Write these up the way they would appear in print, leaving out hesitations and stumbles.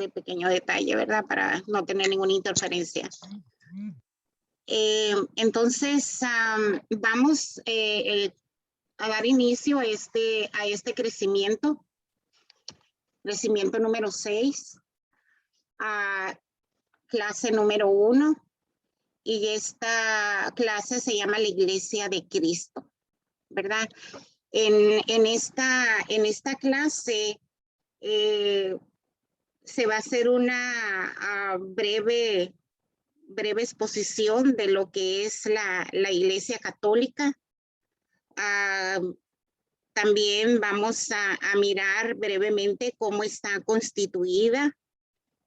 este pequeño detalle, ¿verdad? Para no tener ninguna interferencia. Entonces, vamos a dar inicio a este crecimiento número 6, clase número 1, y esta clase se llama la Iglesia de Cristo, ¿verdad? En esta clase se va a hacer una breve exposición de lo que es la Iglesia Católica. También vamos a mirar brevemente cómo está constituida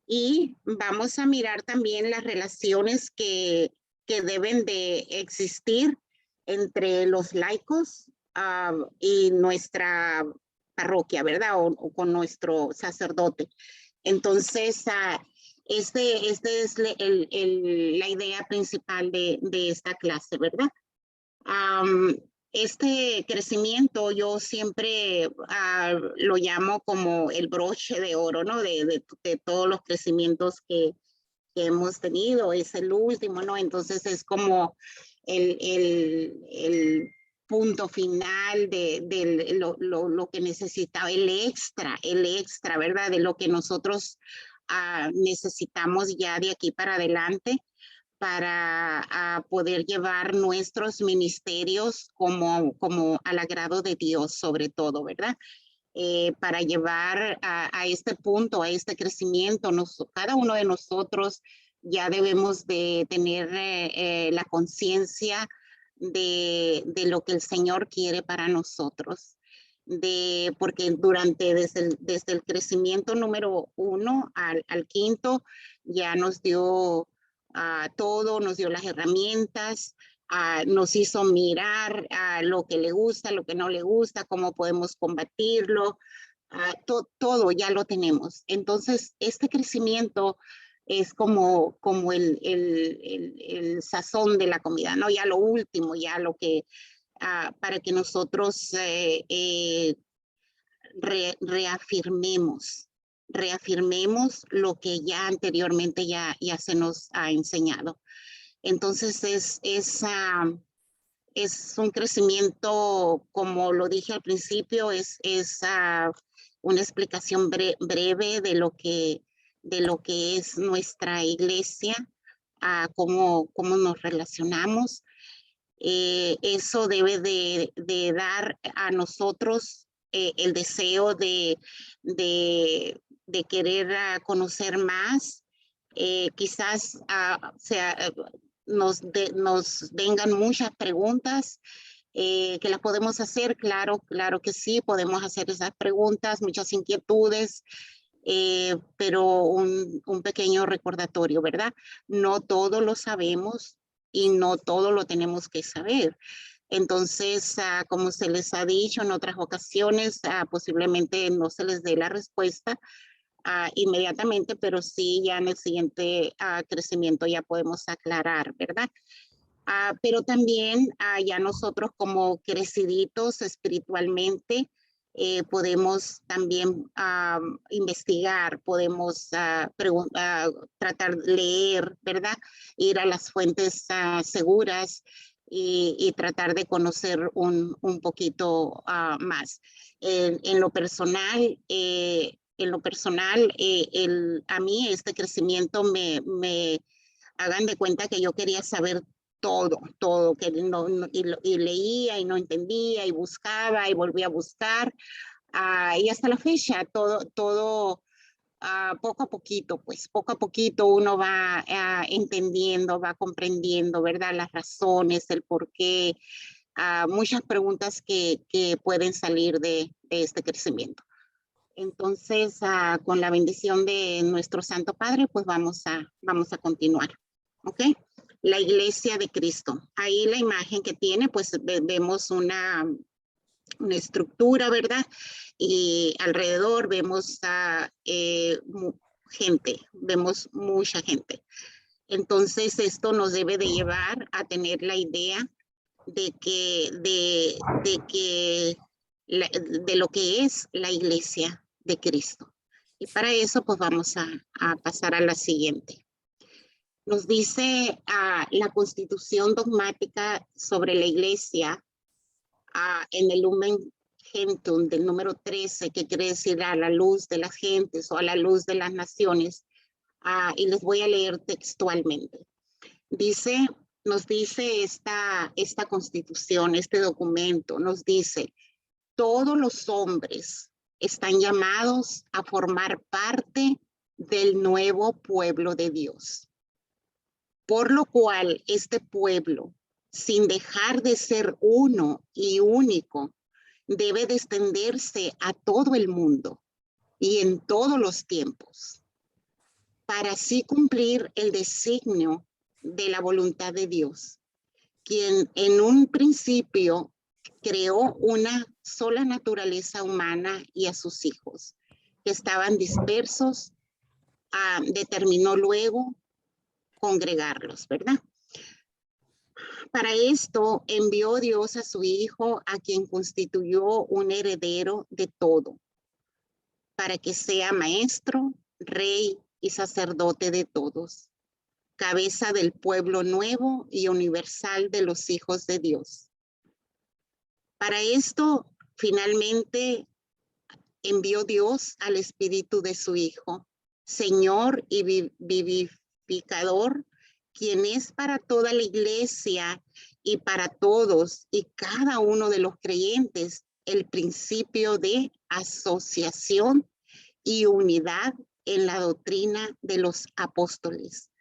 y vamos a mirar también las relaciones que deben de existir entre los laicos y nuestra parroquia, ¿verdad? O con nuestro sacerdote. Entonces, este es la idea principal de esta clase, ¿verdad? Este crecimiento yo siempre lo llamo como el broche de oro, ¿no? De todos los crecimientos que hemos tenido, es el último, ¿no? Entonces es como el punto final de lo que necesitaba, el extra, ¿verdad? De lo que nosotros necesitamos ya de aquí para adelante, para poder llevar nuestros ministerios como al agrado de Dios sobre todo, ¿verdad? Para llevar a este punto, a este crecimiento, cada uno de nosotros ya debemos de tener la conciencia de lo que el Señor quiere para nosotros. Porque desde el crecimiento número 1 al 5 ya nos dio todo, nos dio las herramientas, nos hizo mirar lo que le gusta, lo que no le gusta, cómo podemos combatirlo, todo ya lo tenemos. Entonces, este crecimiento es como el sazón de la comida, ¿no? Ya lo último, ya lo que, para que nosotros reafirmemos lo que ya anteriormente ya se nos ha enseñado. Entonces es un crecimiento, como lo dije al principio, es una explicación breve de lo que es nuestra iglesia, cómo nos relacionamos. Eso debe de dar a nosotros el deseo de querer conocer más. Quizás nos vengan muchas preguntas que las podemos hacer, claro que sí, podemos hacer esas preguntas, muchas inquietudes, pero un pequeño recordatorio, ¿verdad? No todo lo sabemos y no todo lo tenemos que saber. Entonces, como se les ha dicho en otras ocasiones, posiblemente no se les dé la respuesta inmediatamente, pero sí ya en el siguiente crecimiento ya podemos aclarar, ¿verdad? Pero también ya nosotros como creciditos espiritualmente podemos también investigar, podemos tratar de leer, ¿verdad? Ir a las fuentes seguras y tratar de conocer un poquito más. En lo personal, a mí este crecimiento me hagan de cuenta que yo quería saber todo, que y leía y no entendía y buscaba y volvía a buscar y hasta la fecha todo poco a poquito uno va entendiendo, va comprendiendo, ¿verdad? Las razones, el por qué, muchas preguntas que pueden salir de este crecimiento. Entonces, con la bendición de nuestro Santo Padre, pues vamos a continuar, ¿ok? La Iglesia de Cristo. Ahí la imagen que tiene, pues vemos una estructura, ¿verdad? Y alrededor vemos gente, vemos mucha gente. Entonces, esto nos debe de llevar a tener la idea de lo que es la Iglesia de Cristo. Y para eso, pues vamos a pasar a la siguiente. Nos dice la Constitución Dogmática sobre la Iglesia en el Lumen Gentium del número 13, que quiere decir a la luz de las gentes o a la luz de las naciones. Y les voy a leer textualmente. Nos dice esta Constitución, este documento, nos dice: todos los hombres están llamados a formar parte del nuevo pueblo de Dios. Por lo cual este pueblo, sin dejar de ser uno y único, debe de extenderse a todo el mundo y en todos los tiempos, para así cumplir el designio de la voluntad de Dios, quien en un principio creó una sola naturaleza humana y a sus hijos, que estaban dispersos, determinó luego congregarlos, ¿verdad? Para esto envió Dios a su Hijo, a quien constituyó un heredero de todo, para que sea maestro, rey y sacerdote de todos, cabeza del pueblo nuevo y universal de los hijos de Dios. Para esto, finalmente, envió Dios al Espíritu de su Hijo, Señor y vivificador, quien es para toda la iglesia y para todos y cada uno de los creyentes el principio de asociación y unidad en la doctrina de los apóstoles,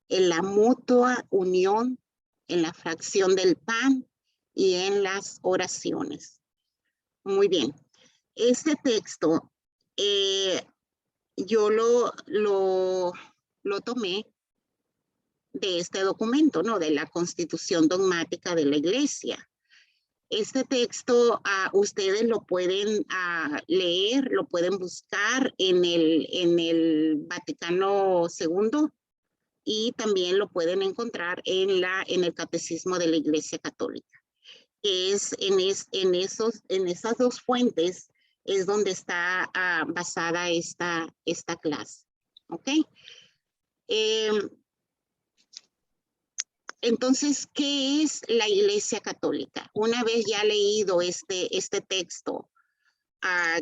en la mutua unión, en la fracción del pan y en las oraciones. Muy bien. Este texto yo lo tomé de este documento, ¿no? De la Constitución Dogmática de la Iglesia. Este texto ustedes lo pueden leer, lo pueden buscar en el Vaticano II y también lo pueden encontrar en el Catecismo de la Iglesia Católica. Es en esas dos fuentes es donde está basada esta clase. ¿Ok? Entonces, ¿qué es la Iglesia Católica? Una vez ya leído este texto,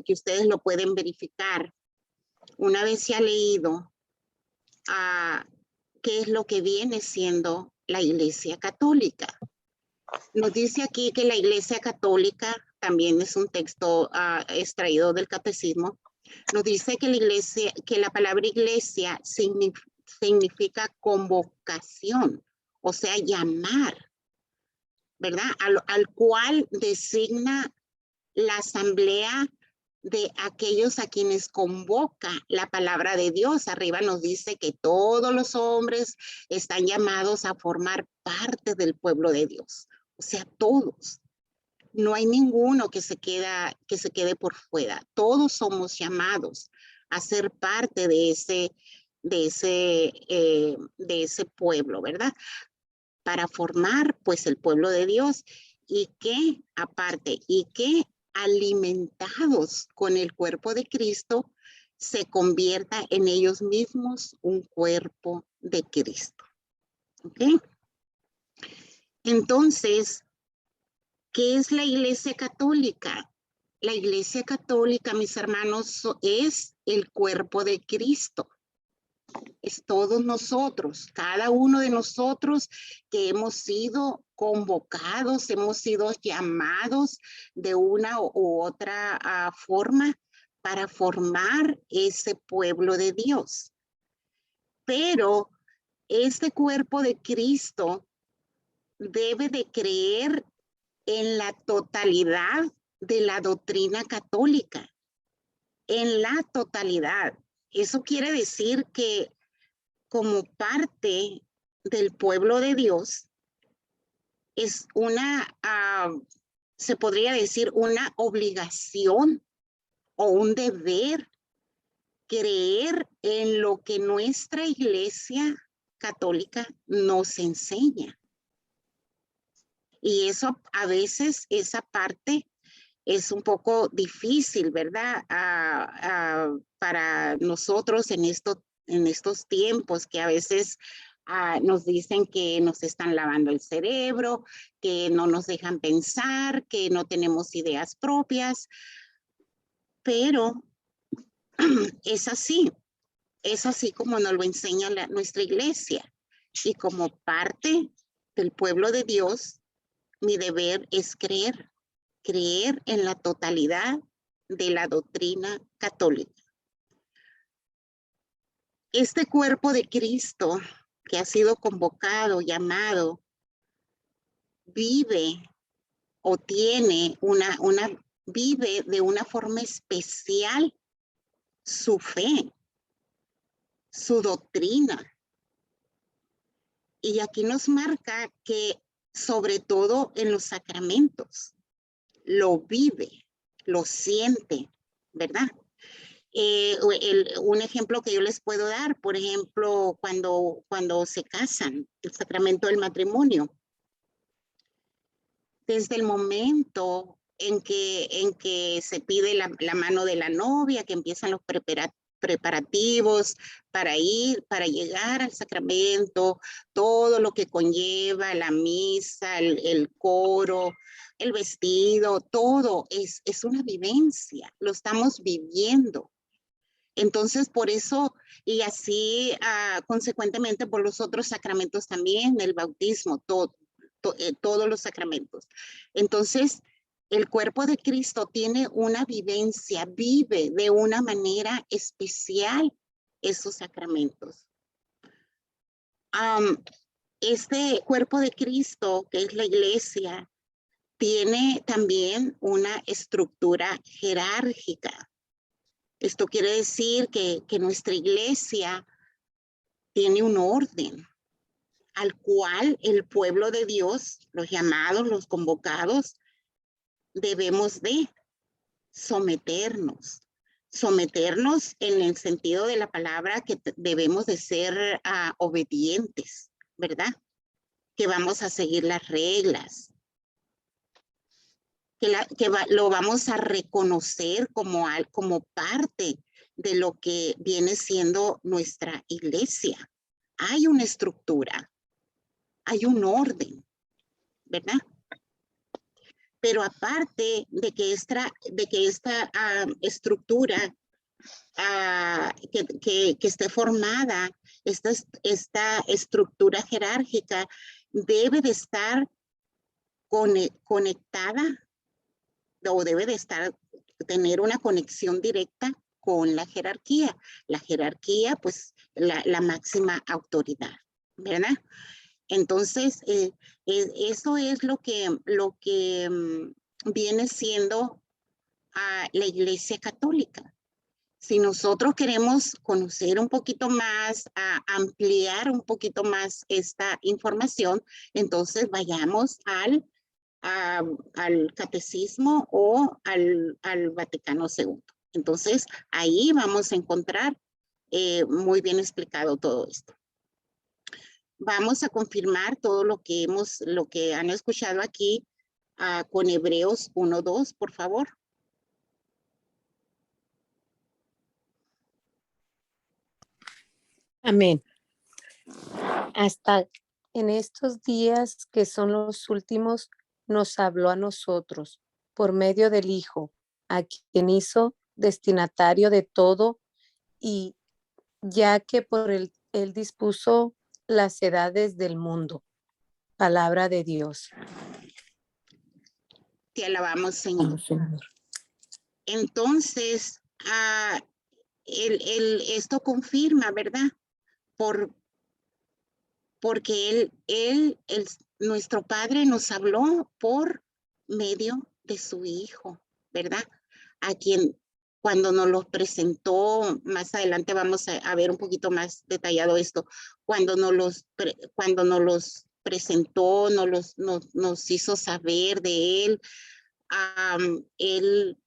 que ustedes lo pueden verificar, una vez ya leído qué es lo que viene siendo la Iglesia Católica. Nos dice aquí que la Iglesia Católica, también es un texto extraído del Catecismo, nos dice que la palabra iglesia significa convocación, o sea, llamar, ¿verdad? Al cual designa la asamblea de aquellos a quienes convoca la palabra de Dios. Arriba nos dice que todos los hombres están llamados a formar parte del pueblo de Dios. O sea, todos. No hay ninguno que se quede por fuera. Todos somos llamados a ser parte de ese pueblo, ¿verdad? Para formar, pues, el pueblo de Dios y que alimentados con el cuerpo de Cristo se convierta en ellos mismos un cuerpo de Cristo. ¿Ok? Entonces, ¿qué es la Iglesia Católica? La Iglesia Católica, mis hermanos, es el cuerpo de Cristo. Es todos nosotros, cada uno de nosotros que hemos sido convocados, hemos sido llamados de una u otra forma para formar ese pueblo de Dios. Pero este cuerpo de Cristo debe de creer en la totalidad de la doctrina católica, en la totalidad. Eso quiere decir que como parte del pueblo de Dios es se podría decir, una obligación o un deber creer en lo que nuestra Iglesia Católica nos enseña. Y eso a veces, esa parte es un poco difícil, ¿verdad? Para nosotros en estos tiempos que a veces nos dicen que nos están lavando el cerebro, que no nos dejan pensar, que no tenemos ideas propias, pero es así como nos lo enseña nuestra iglesia. Y como parte del pueblo de Dios, mi deber es creer en la totalidad de la doctrina católica. Este cuerpo de Cristo que ha sido convocado, llamado, vive o tiene vive de una forma especial su fe, su doctrina. Y aquí nos marca que sobre todo en los sacramentos, lo vive, lo siente, ¿verdad? Un ejemplo que yo les puedo dar, por ejemplo, cuando se casan, el sacramento del matrimonio. Desde el momento en que se pide la mano de la novia, que empiezan los preparativos para llegar al sacramento, todo lo que conlleva la misa, el coro, el vestido, todo es una vivencia, lo estamos viviendo. Entonces, por eso, y así consecuentemente por los otros sacramentos también, el bautismo, todos los sacramentos. Entonces, el cuerpo de Cristo tiene una vivencia, vive de una manera especial esos sacramentos. Este cuerpo de Cristo, que es la iglesia, tiene también una estructura jerárquica. Esto quiere decir que nuestra iglesia tiene un orden al cual el pueblo de Dios, los llamados, los convocados, debemos de someternos. Someternos en el sentido de la palabra que debemos de ser obedientes, ¿verdad? Que vamos a seguir las reglas, lo vamos a reconocer como parte de lo que viene siendo nuestra iglesia. Hay una estructura, hay un orden, ¿verdad? Pero aparte de que esta estructura que esté formada, esta estructura jerárquica debe de estar conectada o debe de tener una conexión directa con la jerarquía. La jerarquía, pues, la máxima autoridad, ¿verdad? Entonces, eso es lo que viene siendo la Iglesia Católica. Si nosotros queremos conocer un poquito más, ampliar un poquito más esta información, entonces vayamos al catecismo o al Vaticano II. Entonces, ahí vamos a encontrar muy bien explicado todo esto. Vamos a confirmar todo lo que han escuchado aquí con Hebreos 1:2, por favor. Amén. Hasta en estos días que son los últimos, nos habló a nosotros por medio del Hijo, a quien hizo destinatario de todo, y ya que por él dispuso las edades del mundo. Palabra de Dios. Te alabamos, Señor. Entonces, esto confirma, ¿verdad? Porque nuestro Padre nos habló por medio de su Hijo, ¿verdad? A quien cuando nos los presentó, más adelante vamos a ver un poquito más detallado esto, cuando nos los presentó, nos hizo saber de él, él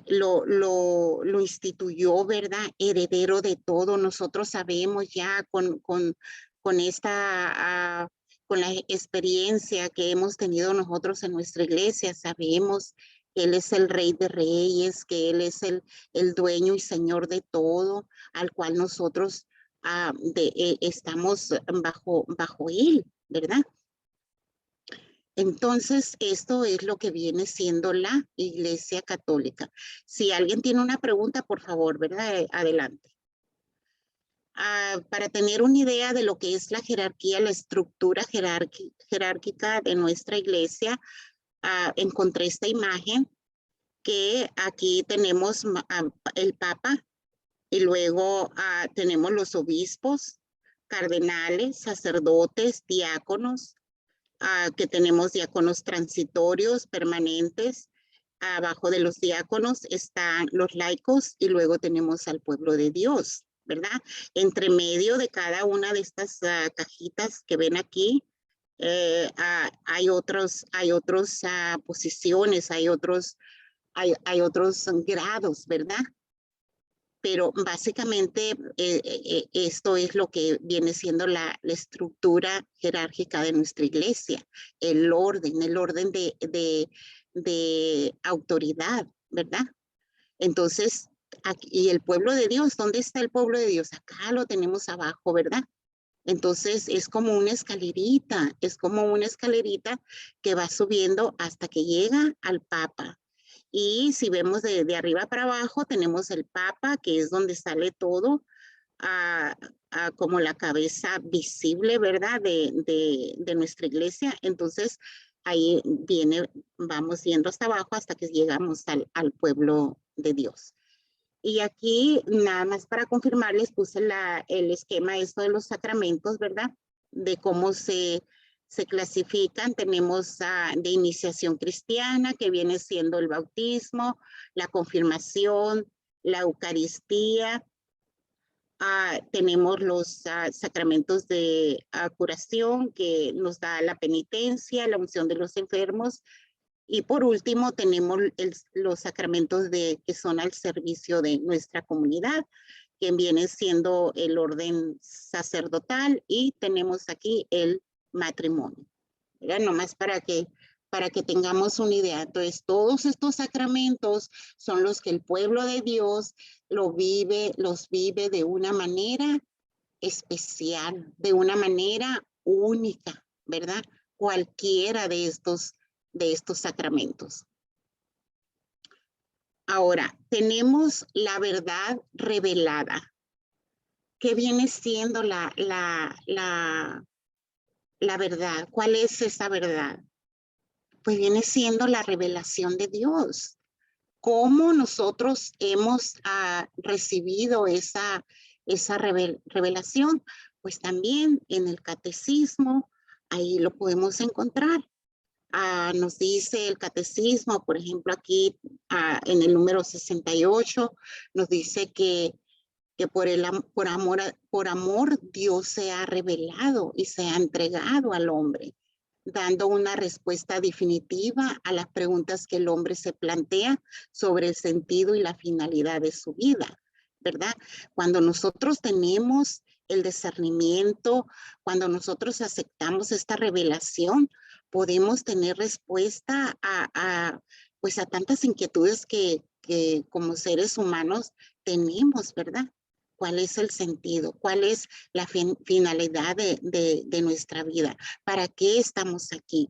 lo instituyó, ¿verdad? Heredero de todo. Nosotros sabemos ya con la experiencia que hemos tenido nosotros en nuestra iglesia, sabemos Él es el Rey de Reyes, que Él es el dueño y Señor de todo, al cual nosotros estamos bajo Él, ¿verdad? Entonces, esto es lo que viene siendo la Iglesia Católica. Si alguien tiene una pregunta, por favor, ¿verdad? Adelante. Para tener una idea de lo que es la jerarquía, la estructura jerárquica de nuestra iglesia, encontré esta imagen que aquí tenemos el Papa y luego tenemos los obispos, cardenales, sacerdotes, diáconos, que tenemos diáconos transitorios, permanentes. Abajo de los diáconos están los laicos y luego tenemos al pueblo de Dios, ¿verdad? Entre medio de cada una de estas cajitas que ven aquí, hay otros posiciones, hay otros grados, ¿verdad? Pero básicamente esto es lo que viene siendo la estructura jerárquica de nuestra iglesia, el orden de autoridad, ¿verdad? Entonces, aquí, y el pueblo de Dios, ¿dónde está el pueblo de Dios? Acá lo tenemos abajo, ¿verdad? Entonces es como una escalerita que va subiendo hasta que llega al Papa. Y si vemos de arriba para abajo, tenemos el Papa, que es donde sale todo, como la cabeza visible, ¿verdad? De nuestra iglesia. Entonces ahí vamos yendo hasta abajo hasta que llegamos al pueblo de Dios. Y aquí, nada más para confirmarles, puse el esquema esto de los sacramentos, ¿verdad? De cómo se clasifican. Tenemos de iniciación cristiana, que viene siendo el bautismo, la confirmación, la Eucaristía. Tenemos los sacramentos de curación, que nos da la penitencia, la unción de los enfermos. Y por último, tenemos los sacramentos que son al servicio de nuestra comunidad, que viene siendo el orden sacerdotal, y tenemos aquí el matrimonio. ¿Verdad? Nomás para que tengamos una idea. Entonces, todos estos sacramentos son los que el pueblo de Dios los vive de una manera especial, de una manera única, ¿verdad? Cualquiera de estos sacramentos. Ahora, tenemos la verdad revelada. ¿Qué viene siendo la verdad? ¿Cuál es esa verdad? Pues viene siendo la revelación de Dios. ¿Cómo nosotros hemos recibido esa revelación? Pues también en el catecismo, ahí lo podemos encontrar. Nos dice el catecismo, por ejemplo, aquí en el número 68, nos dice que por amor Dios se ha revelado y se ha entregado al hombre, dando una respuesta definitiva a las preguntas que el hombre se plantea sobre el sentido y la finalidad de su vida, ¿verdad? Cuando nosotros tenemos el discernimiento, cuando nosotros aceptamos esta revelación, podemos tener respuesta pues a tantas inquietudes que como seres humanos tenemos, ¿verdad? ¿Cuál es el sentido? ¿Cuál es la finalidad de nuestra vida? ¿Para qué estamos aquí?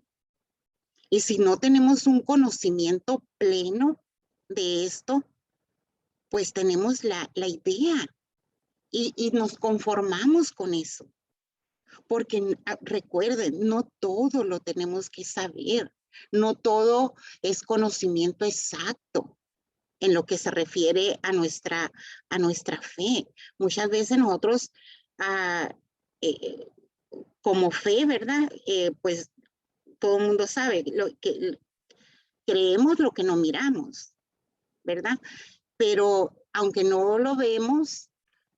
Y si no tenemos un conocimiento pleno de esto, pues tenemos la idea y nos conformamos con eso. Porque recuerden, no todo lo tenemos que saber, no todo es conocimiento exacto en lo que se refiere a nuestra fe. Muchas veces nosotros, como fe, ¿verdad? Pues todo el mundo sabe, creemos lo que no miramos, ¿verdad? Pero aunque no lo vemos,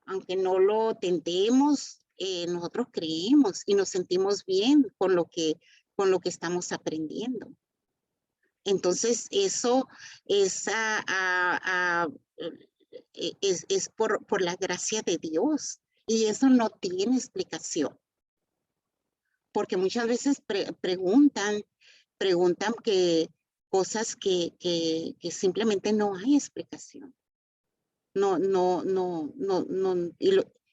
aunque no lo tentemos, nosotros creemos y nos sentimos bien con lo que estamos aprendiendo. Entonces, eso es, es por la gracia de Dios, y eso no tiene explicación. Porque muchas veces preguntan que cosas que simplemente no hay explicación. No,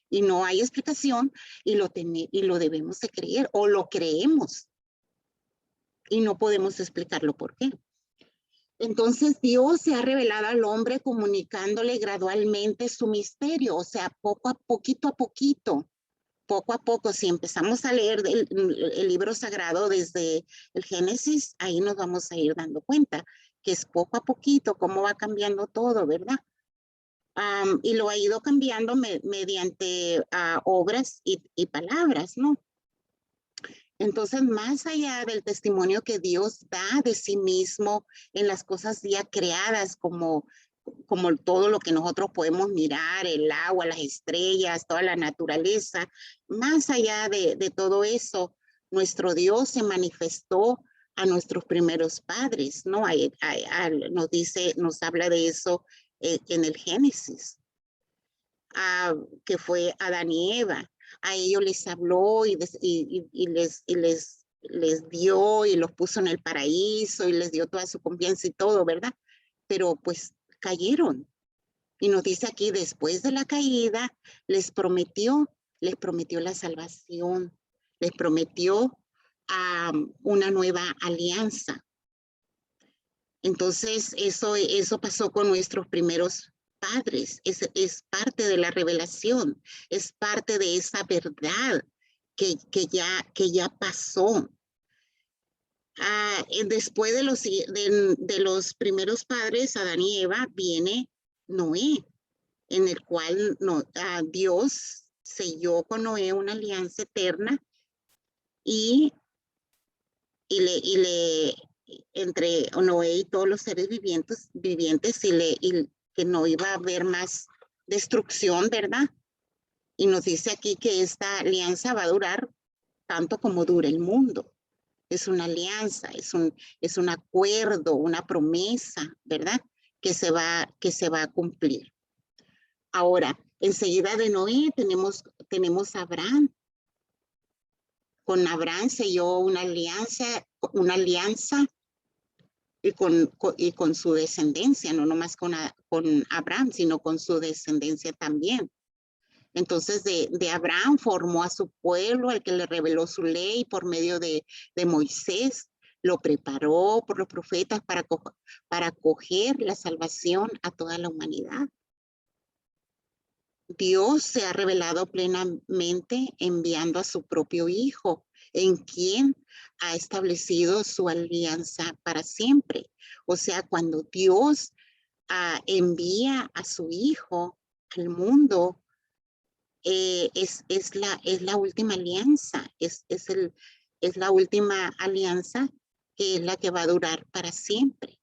y no hay explicación y lo debemos de creer o lo creemos y no podemos explicarlo por qué. Entonces Dios se ha revelado al hombre comunicándole gradualmente su misterio, o sea, poquito a poco, si empezamos a leer el libro sagrado desde el Génesis, ahí nos vamos a ir dando cuenta que es poco a poquito cómo va cambiando todo, ¿verdad? Y lo ha ido cambiando mediante obras y palabras, ¿no? Entonces, más allá del testimonio que Dios da de sí mismo en las cosas ya creadas, como todo lo que nosotros podemos mirar, el agua, las estrellas, toda la naturaleza, más allá de todo eso, nuestro Dios se manifestó a nuestros primeros padres, ¿no? Nos habla de eso en el Génesis, que fue Adán y Eva. A ellos les habló y les dio y los puso en el paraíso y les dio toda su confianza y todo, ¿verdad? Pero pues cayeron. Y nos dice aquí, después de la caída, les prometió la salvación, les prometió una nueva alianza. Entonces, eso pasó con nuestros primeros padres, es parte de la revelación, es parte de esa verdad que ya pasó. Después de los primeros padres, Adán y Eva, viene Noé, en el cual Dios selló con Noé una alianza eterna y entre Noé y todos los seres vivientes y que no iba a haber más destrucción, ¿verdad? Y nos dice aquí que esta alianza va a durar tanto como dure el mundo. Es una alianza, es un acuerdo, una promesa, ¿verdad? Que se va a cumplir. Ahora, enseguida de Noé tenemos a Abraham. Con Abraham selló una alianza y con su descendencia, no nomás con Abraham, sino con su descendencia también. Entonces de Abraham formó a su pueblo, al que le reveló su ley por medio de Moisés, lo preparó por los profetas para acoger la salvación a toda la humanidad. Dios se ha revelado plenamente enviando a su propio Hijo, en quien ha establecido su alianza para siempre. O sea, cuando Dios envía a su Hijo al mundo, es la última alianza, es la última alianza que es la que va a durar para siempre.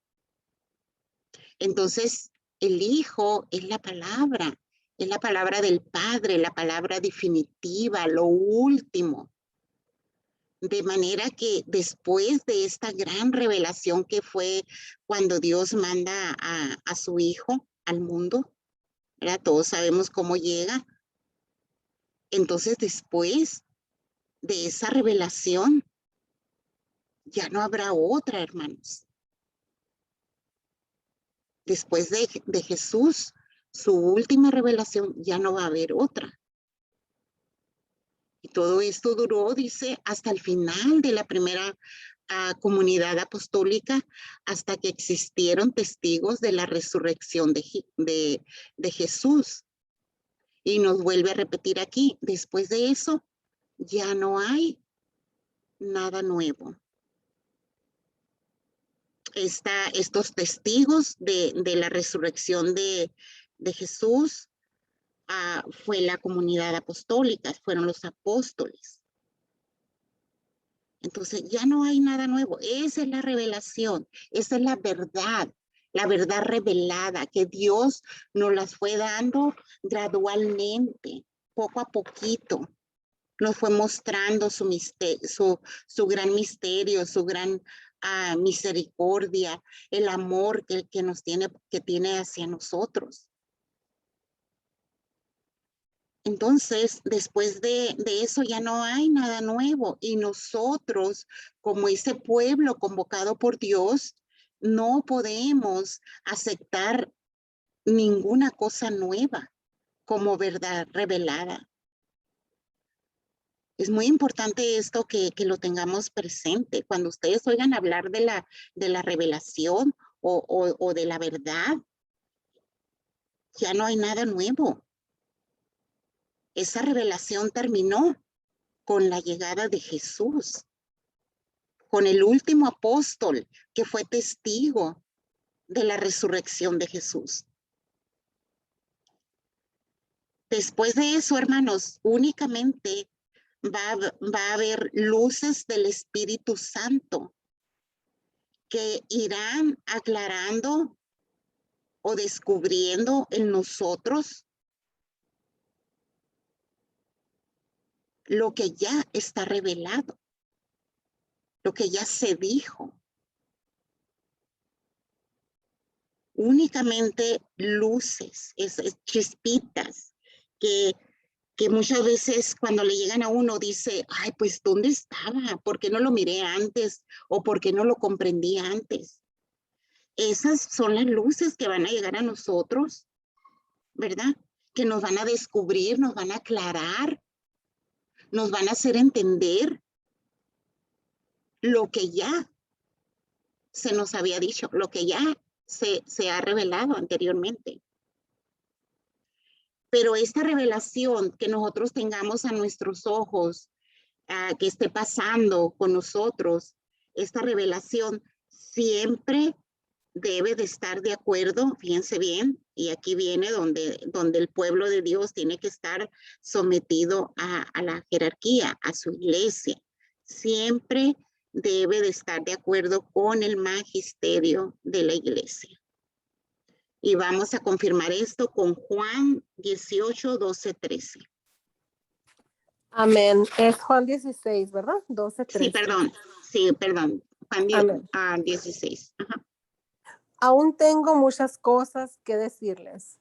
Entonces, el Hijo es la palabra del Padre, la palabra definitiva, lo último. De manera que después de esta gran revelación que fue cuando Dios manda a su Hijo al mundo, ¿verdad? Todos sabemos cómo llega. Entonces, después de esa revelación, ya no habrá otra, hermanos. Después de Jesús, su última revelación, ya no va a haber otra. Y todo esto duró, dice, hasta el final de la primera comunidad apostólica, hasta que existieron testigos de la resurrección de Jesús. Y nos vuelve a repetir aquí, después de eso, ya no hay nada nuevo. Estos testigos de la resurrección de Jesús fue la comunidad apostólica, fueron los apóstoles. Entonces ya no hay nada nuevo. Esa es la revelación, esa es la verdad revelada que Dios nos las fue dando gradualmente, poco a poquito. Nos fue mostrando su gran misterio, su gran misericordia, el amor que tiene hacia nosotros. Entonces, después de eso ya no hay nada nuevo y nosotros, como ese pueblo convocado por Dios, no podemos aceptar ninguna cosa nueva como verdad revelada. Es muy importante esto que lo tengamos presente. Cuando ustedes oigan hablar de la revelación o de la verdad, ya no hay nada nuevo. Esa revelación terminó con la llegada de Jesús, con el último apóstol que fue testigo de la resurrección de Jesús. Después de eso, hermanos, únicamente va a haber luces del Espíritu Santo que irán aclarando o descubriendo en nosotros lo que ya está revelado, lo que ya se dijo. Únicamente luces, esas chispitas que muchas veces cuando le llegan a uno dice, ay, pues ¿dónde estaba? ¿Por qué no lo miré antes? ¿O por qué no lo comprendí antes? Esas son las luces que van a llegar a nosotros, ¿verdad? Que nos van a descubrir, nos van a aclarar, nos van a hacer entender lo que ya se nos había dicho, lo que ya se ha revelado anteriormente. Pero esta revelación que nosotros tengamos a nuestros ojos, que esté pasando con nosotros, esta revelación siempre debe de estar de acuerdo, fíjense bien, y aquí viene donde el pueblo de Dios tiene que estar sometido a la jerarquía, a su iglesia. Siempre debe de estar de acuerdo con el magisterio de la iglesia. Y vamos a confirmar esto con Juan 18, 12, 13. Amén. Es Juan 16, ¿verdad? 12, 13. Sí, perdón. Juan 16. Ajá. Aún tengo muchas cosas que decirles,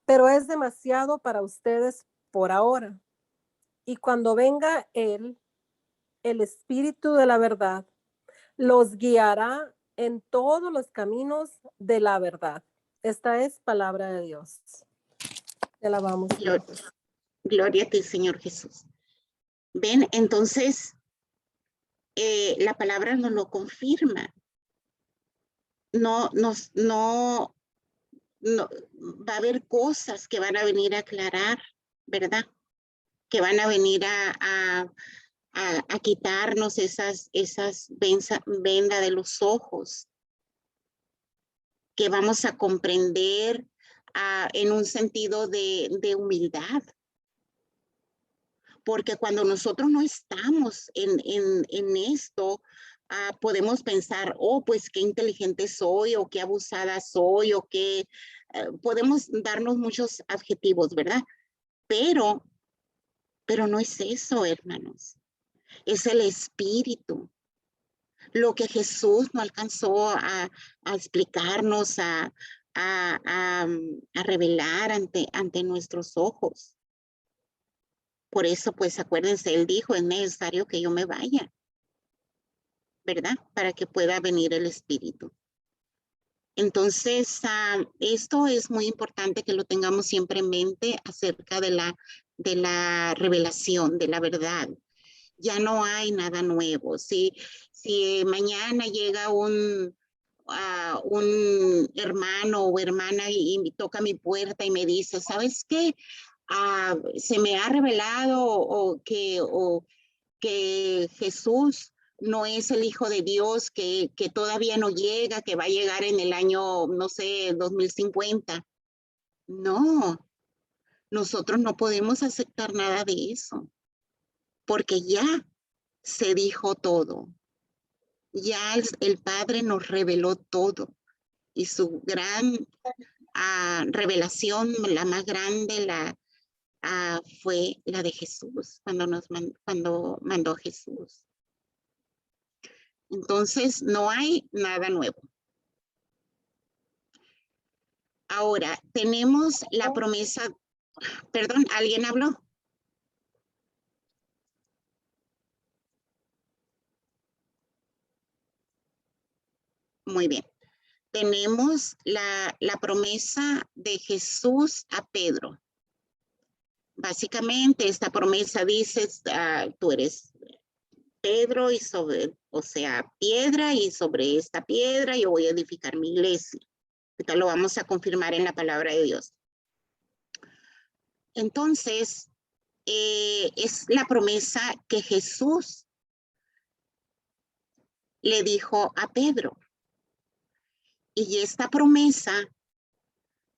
pero es demasiado para ustedes por ahora. Y cuando venga Él, el Espíritu de la verdad, los guiará en todos los caminos de la verdad. Esta es palabra de Dios. Te alabamos. Gloria a ti, Señor Jesús. Ven, entonces, la palabra nos lo confirma. No, va a haber cosas que van a venir a aclarar, ¿verdad? Que van a venir a quitarnos esas vendas de los ojos, que vamos a comprender en un sentido de humildad. Porque cuando nosotros no estamos en esto, podemos pensar, oh, pues qué inteligente soy, o qué abusada soy, o qué, podemos darnos muchos adjetivos, ¿verdad? Pero no es eso, hermanos. Es el Espíritu. Lo que Jesús no alcanzó a explicarnos, a revelar ante nuestros ojos. Por eso, pues acuérdense, Él dijo, es necesario que yo me vaya, ¿verdad? Para que pueda venir el Espíritu. Entonces, esto es muy importante que lo tengamos siempre en mente acerca de la revelación, de la verdad. Ya no hay nada nuevo. Si mañana llega un hermano o hermana y toca mi puerta y me dice, ¿sabes qué? Se me ha revelado que Jesús no es el Hijo de Dios, que todavía no llega, que va a llegar en el año, no sé, 2050. No, nosotros no podemos aceptar nada de eso, porque ya se dijo todo. Ya el Padre nos reveló todo y su gran revelación, la más grande, fue la de Jesús, cuando mandó a Jesús. Entonces, no hay nada nuevo. Ahora, tenemos la promesa, perdón, ¿alguien habló? Muy bien. tenemos la promesa de Jesús a Pedro. Básicamente esta promesa dice, tú eres Pedro y piedra, y sobre esta piedra yo voy a edificar mi iglesia. Ahorita lo vamos a confirmar en la palabra de Dios. Entonces, es la promesa que Jesús le dijo a Pedro. Y esta promesa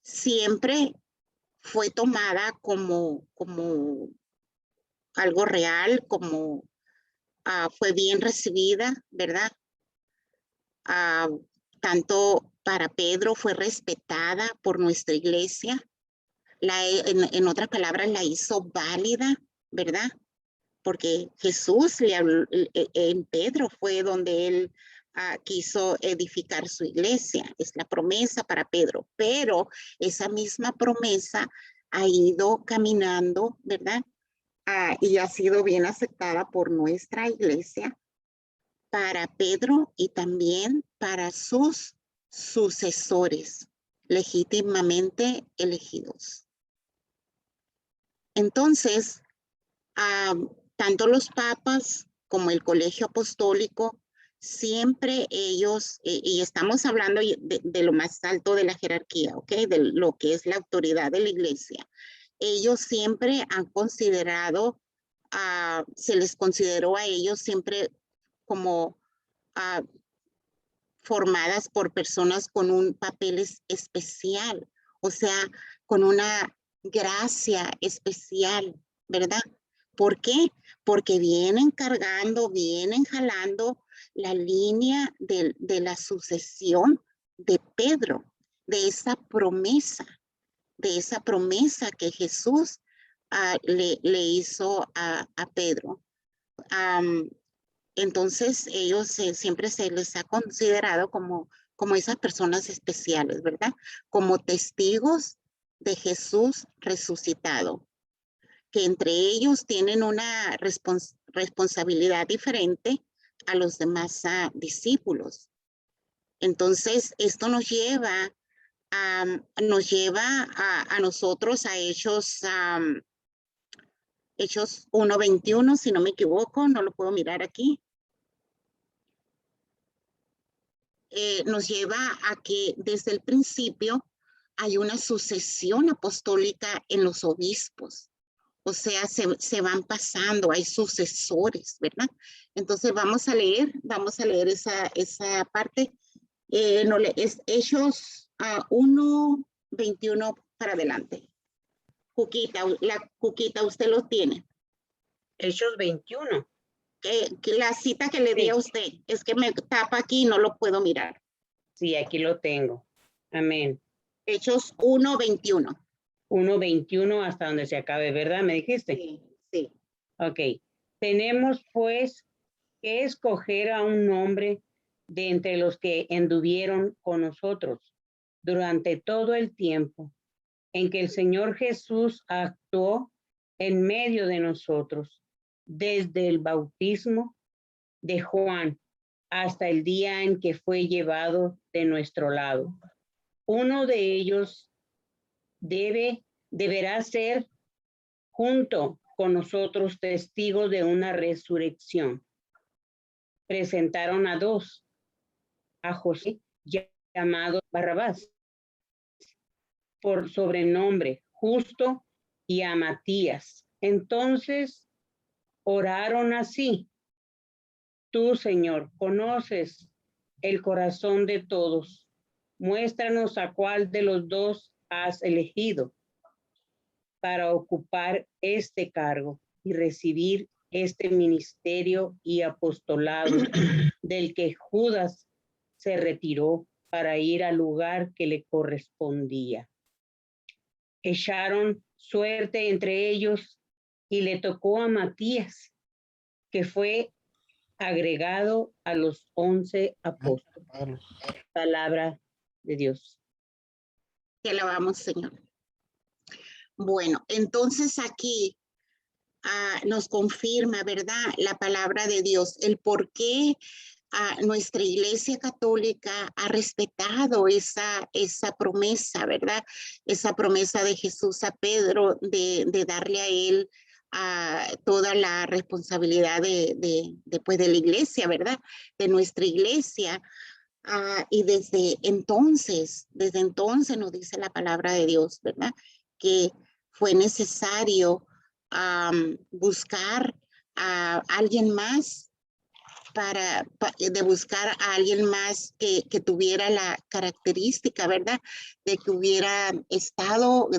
siempre fue tomada como algo real, como fue bien recibida, ¿verdad? Tanto para Pedro fue respetada por nuestra iglesia. En otras palabras, la hizo válida, ¿verdad? Porque Jesús le habló, en Pedro fue donde él quiso edificar su iglesia. Es la promesa para Pedro, pero esa misma promesa ha ido caminando, ¿verdad? Y ha sido bien aceptada por nuestra iglesia para Pedro y también para sus sucesores legítimamente elegidos. Entonces, tanto los papas como el colegio apostólico, siempre ellos, y estamos hablando de lo más alto de la jerarquía, ¿ok? De lo que es la autoridad de la iglesia. Ellos siempre han considerado, se les consideró a ellos siempre como formadas por personas con un papel especial, o sea, con una gracia especial, ¿verdad? ¿Por qué? Porque vienen cargando, vienen jalando la línea de la sucesión de Pedro, de esa promesa que Jesús le hizo a Pedro. Entonces, ellos siempre se les ha considerado como esas personas especiales, ¿verdad? Como testigos de Jesús resucitado, que entre ellos tienen una responsabilidad diferente a los demás discípulos. Entonces, esto nos lleva a nosotros a Hechos 1:21, si no me equivoco, no lo puedo mirar aquí. Nos lleva a que desde el principio hay una sucesión apostólica en los obispos. O sea, se van pasando, hay sucesores, ¿verdad? Entonces vamos a leer esa parte. Es Hechos 1:21 para adelante. Cuquita, usted lo tiene. Hechos 21. La cita que le di a usted, es que me tapa aquí y no lo puedo mirar. Sí, aquí lo tengo. Amén. Hechos 1:21. 1:21 hasta donde se acabe, ¿verdad? ¿Me dijiste? Sí, sí. Ok. Tenemos pues que escoger a un hombre de entre los que anduvieron con nosotros durante todo el tiempo en que el Señor Jesús actuó en medio de nosotros, desde el bautismo de Juan hasta el día en que fue llevado de nuestro lado. Uno de ellos deberá ser junto con nosotros testigos de una resurrección. Presentaron a dos, a José, llamado Barrabás, por sobrenombre Justo, y a Matías. Entonces oraron así: tú, Señor, conoces el corazón de todos. Muéstranos a cuál de los dos has elegido para ocupar este cargo y recibir este ministerio y apostolado del que Judas se retiró para ir al lugar que le correspondía. Echaron suerte entre ellos y le tocó a Matías, que fue agregado a los 11 apóstoles. Palabra de Dios. Te alabamos, Señor. Bueno, entonces aquí nos confirma, ¿verdad? La palabra de Dios, el por qué nuestra Iglesia Católica ha respetado esa promesa, ¿verdad? Esa promesa de Jesús a Pedro de darle a él toda la responsabilidad pues, de la Iglesia, ¿verdad? De nuestra Iglesia. Y desde entonces nos dice la palabra de Dios, ¿verdad? Que fue necesario buscar a alguien más de buscar a alguien más que tuviera la característica, ¿verdad? De que hubieran estado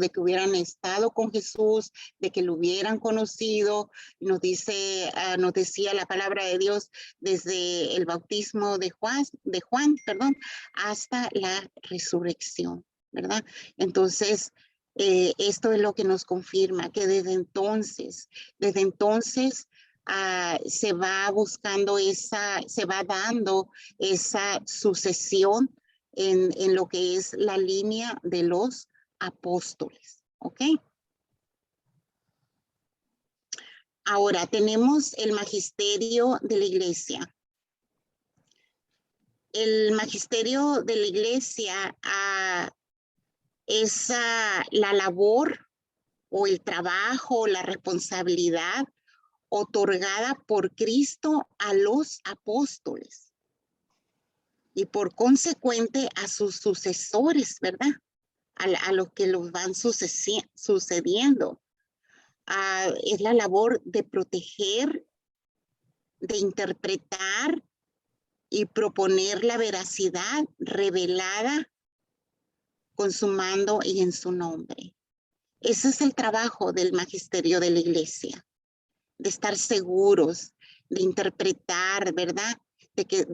con Jesús, de que lo hubieran conocido. Nos decía la palabra de Dios desde el bautismo de Juan, hasta la resurrección, ¿verdad? Entonces, esto es lo que nos confirma que desde entonces, se va buscando se va dando esa sucesión en lo que es la línea de los apóstoles, ¿ok? Ahora tenemos el magisterio de la iglesia. El magisterio de la iglesia es la labor o el trabajo, la responsabilidad otorgada por Cristo a los apóstoles y por consecuente a sus sucesores, ¿verdad? A los que los van sucediendo. Es la labor de proteger, de interpretar y proponer la veracidad revelada con su mando y en su nombre. Ese es el trabajo del magisterio de la iglesia, de estar seguros, de interpretar, ¿verdad? De que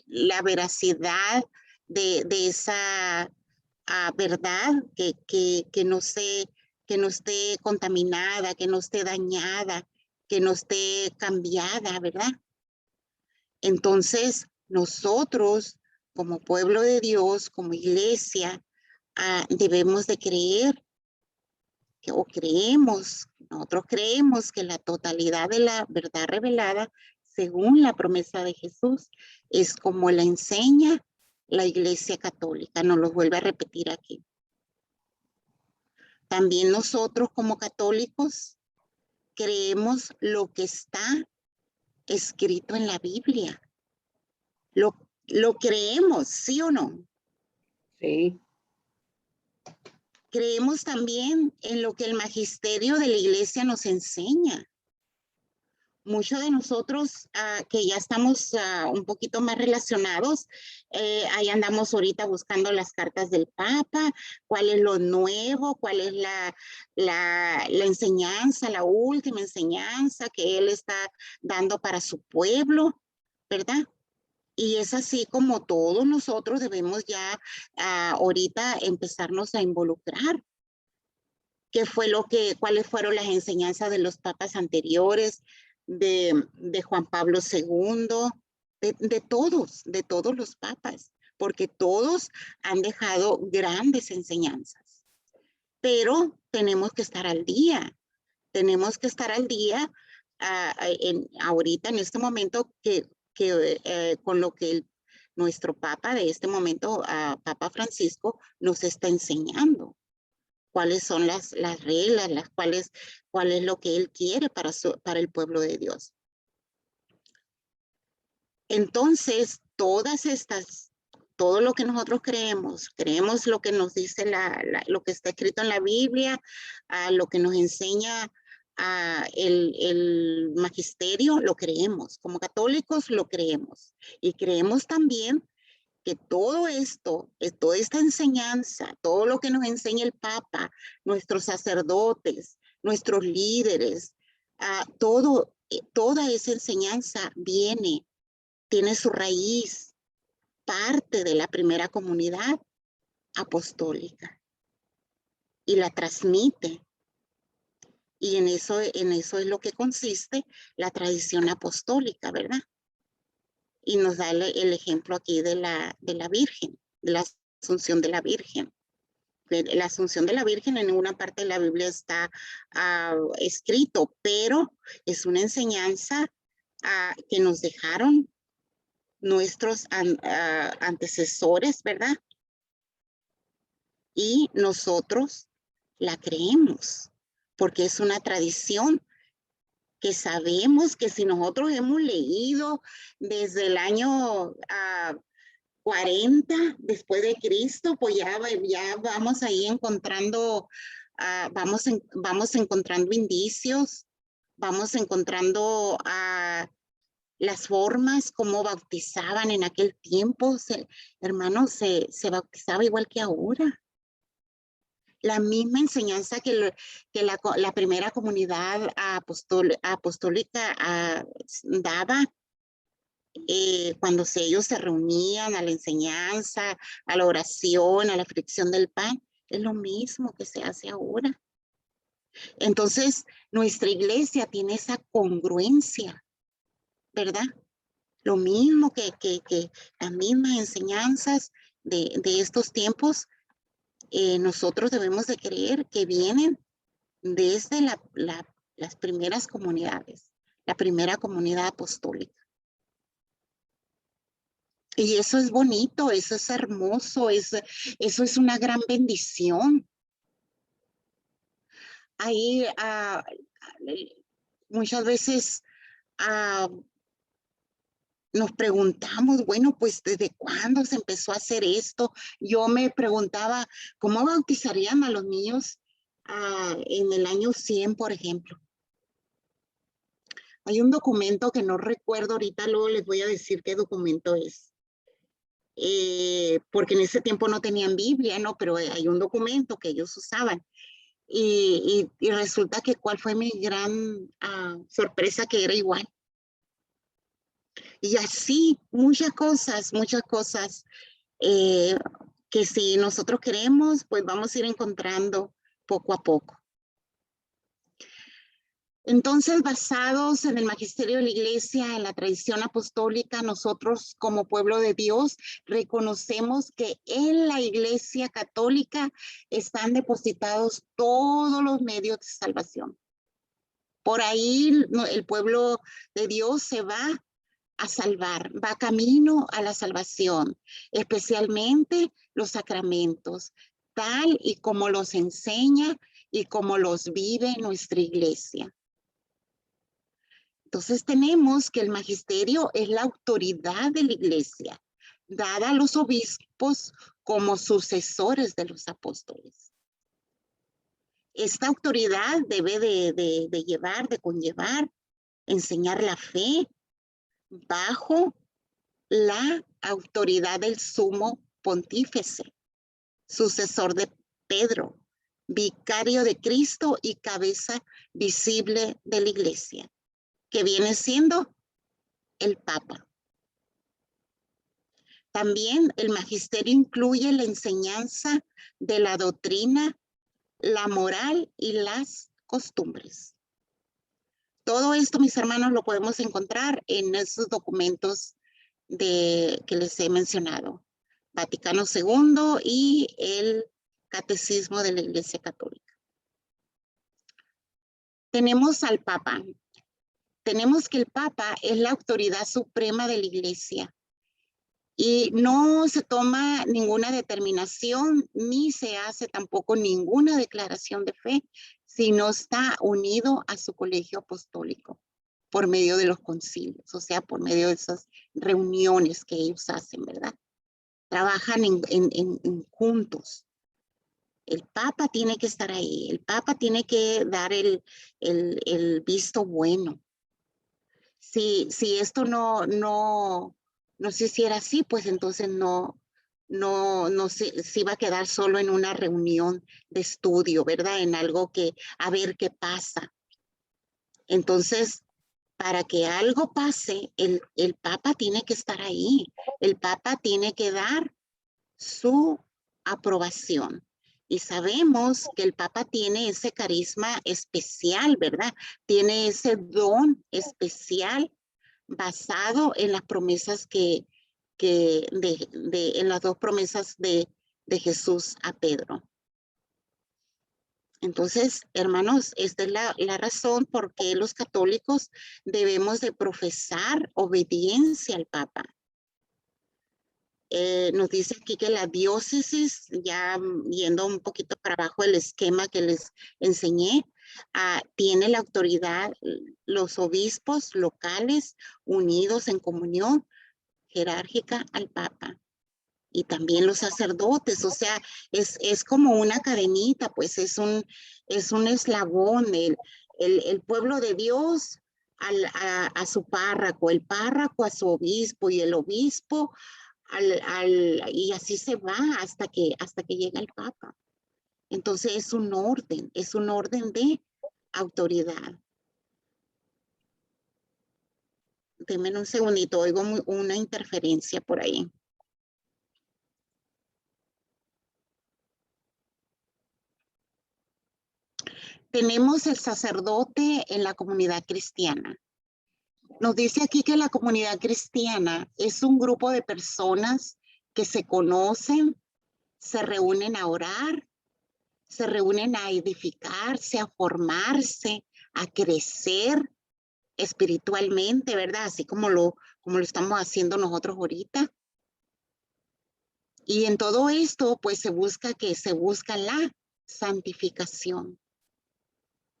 la veracidad de esa verdad que no esté contaminada, que no esté dañada, que no esté cambiada, ¿verdad? Entonces, nosotros, como pueblo de Dios, como iglesia, debemos de creer nosotros creemos que la totalidad de la verdad revelada, según la promesa de Jesús, es como la enseña la Iglesia Católica. Nos lo vuelve a repetir aquí. También nosotros como católicos creemos lo que está escrito en la Biblia. Lo creemos, ¿sí o no? Sí. Creemos también en lo que el magisterio de la iglesia nos enseña. Muchos de nosotros que ya estamos un poquito más relacionados, ahí andamos ahorita buscando las cartas del Papa, cuál es lo nuevo, cuál es la enseñanza, la última enseñanza que él está dando para su pueblo, ¿verdad? Y es así como todos nosotros debemos ya ahorita empezarnos a involucrar. ¿Cuáles fueron las enseñanzas de los papas anteriores, de Juan Pablo II, de todos los papas? Porque todos han dejado grandes enseñanzas. Pero tenemos que estar al día. Tenemos que estar al día ahorita, en este momento, con lo que nuestro Papa de este momento, Papa Francisco, nos está enseñando. Cuáles son las reglas, cuál es lo que él quiere para el pueblo de Dios. Entonces, todo lo que nosotros creemos lo que nos dice lo que está escrito en la Biblia, lo que nos enseña el magisterio, lo creemos. Como católicos lo creemos. Y creemos también que todo esto, toda esta enseñanza, todo lo que nos enseña el Papa, nuestros sacerdotes, nuestros líderes, toda esa enseñanza tiene su raíz, parte de la primera comunidad apostólica y la transmite. Y en eso es lo que consiste la tradición apostólica, ¿verdad? Y nos da el ejemplo aquí de la Virgen, de la Asunción de la Virgen. La Asunción de la Virgen en una parte de la Biblia está escrito, pero es una enseñanza que nos dejaron nuestros antecesores, ¿verdad? Y nosotros la creemos, porque es una tradición que sabemos que si nosotros hemos leído desde el año 40 después de Cristo, pues ya vamos ahí encontrando, vamos encontrando indicios, vamos encontrando las formas, cómo bautizaban en aquel tiempo. Hermanos, se bautizaba igual que ahora. La misma enseñanza que la primera comunidad apostólica daba cuando ellos se reunían a la enseñanza, a la oración, a la fricción del pan, es lo mismo que se hace ahora. Entonces, nuestra iglesia tiene esa congruencia, ¿verdad? Lo mismo que las mismas enseñanzas de estos tiempos, nosotros debemos de creer que vienen desde las primeras comunidades, la primera comunidad apostólica. Y eso es bonito, eso es hermoso, eso es una gran bendición. Ahí muchas veces nos preguntamos, bueno, pues ¿desde cuándo se empezó a hacer esto? Yo me preguntaba, ¿cómo bautizarían a los niños en el año 100, por ejemplo? Hay un documento que no recuerdo ahorita, luego les voy a decir qué documento es. Porque en ese tiempo no tenían Biblia, ¿no? Pero hay un documento que ellos usaban. Y resulta que cuál fue mi gran sorpresa, que era igual. Y así, muchas cosas que si nosotros queremos, pues vamos a ir encontrando poco a poco. Entonces, basados en el magisterio de la iglesia, en la tradición apostólica, nosotros como pueblo de Dios reconocemos que en la iglesia católica están depositados todos los medios de salvación. Por ahí el pueblo de Dios se va a salvar, va camino a la salvación, especialmente los sacramentos, tal y como los enseña y como los vive nuestra iglesia. Entonces tenemos que el magisterio es la autoridad de la iglesia, dada a los obispos como sucesores de los apóstoles. Esta autoridad debe de conllevar, enseñar la fe bajo la autoridad del sumo pontífice, sucesor de Pedro, vicario de Cristo y cabeza visible de la iglesia, que viene siendo el Papa. También el magisterio incluye la enseñanza de la doctrina, la moral y las costumbres. Todo esto, mis hermanos, lo podemos encontrar en esos documentos que les he mencionado. Vaticano II y el Catecismo de la Iglesia Católica. Tenemos al Papa. Tenemos que el Papa es la autoridad suprema de la Iglesia y no se toma ninguna determinación ni se hace tampoco ninguna declaración de fe si no está unido a su colegio apostólico por medio de los concilios, o sea, por medio de esas reuniones que ellos hacen, ¿verdad? Trabajan en juntos. El Papa tiene que estar ahí, el Papa tiene que dar el visto bueno. Si esto no se hiciera así, pues entonces no se iba a quedar solo en una reunión de estudio, ¿verdad? En algo que, a ver qué pasa. Entonces, para que algo pase, el Papa tiene que estar ahí. El Papa tiene que dar su aprobación. Y sabemos que el Papa tiene ese carisma especial, ¿verdad? Tiene ese don especial basado en las promesas en las dos promesas de Jesús a Pedro. Entonces, hermanos, esta es la razón por qué los católicos debemos de profesar obediencia al Papa. Nos dice aquí que la diócesis, ya yendo un poquito para abajo el esquema que les enseñé, tiene la autoridad, los obispos locales unidos en comunión jerárquica al Papa. Y también los sacerdotes, o sea, es como una cadenita, pues es un eslabón, el pueblo de Dios a su párroco, el párroco a su obispo y el obispo y así se va hasta que llega el Papa. Entonces es un orden de autoridad. Denme un segundito, oigo una interferencia por ahí. Tenemos el sacerdote en la comunidad cristiana. Nos dice aquí que la comunidad cristiana es un grupo de personas que se conocen, se reúnen a orar, se reúnen a edificarse, a formarse, a crecer espiritualmente, ¿verdad? Así como lo estamos haciendo nosotros ahorita. Y en todo esto, pues se busca la santificación,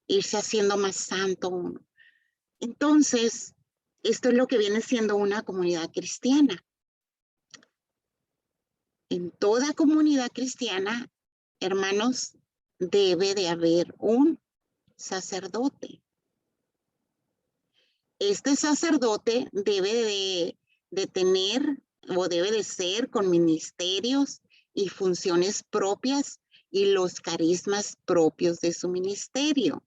irse haciendo más santo uno. Entonces, esto es lo que viene siendo una comunidad cristiana. En toda comunidad cristiana, hermanos, debe de haber un sacerdote. Este sacerdote debe de tener o debe de ser con ministerios y funciones propias y los carismas propios de su ministerio.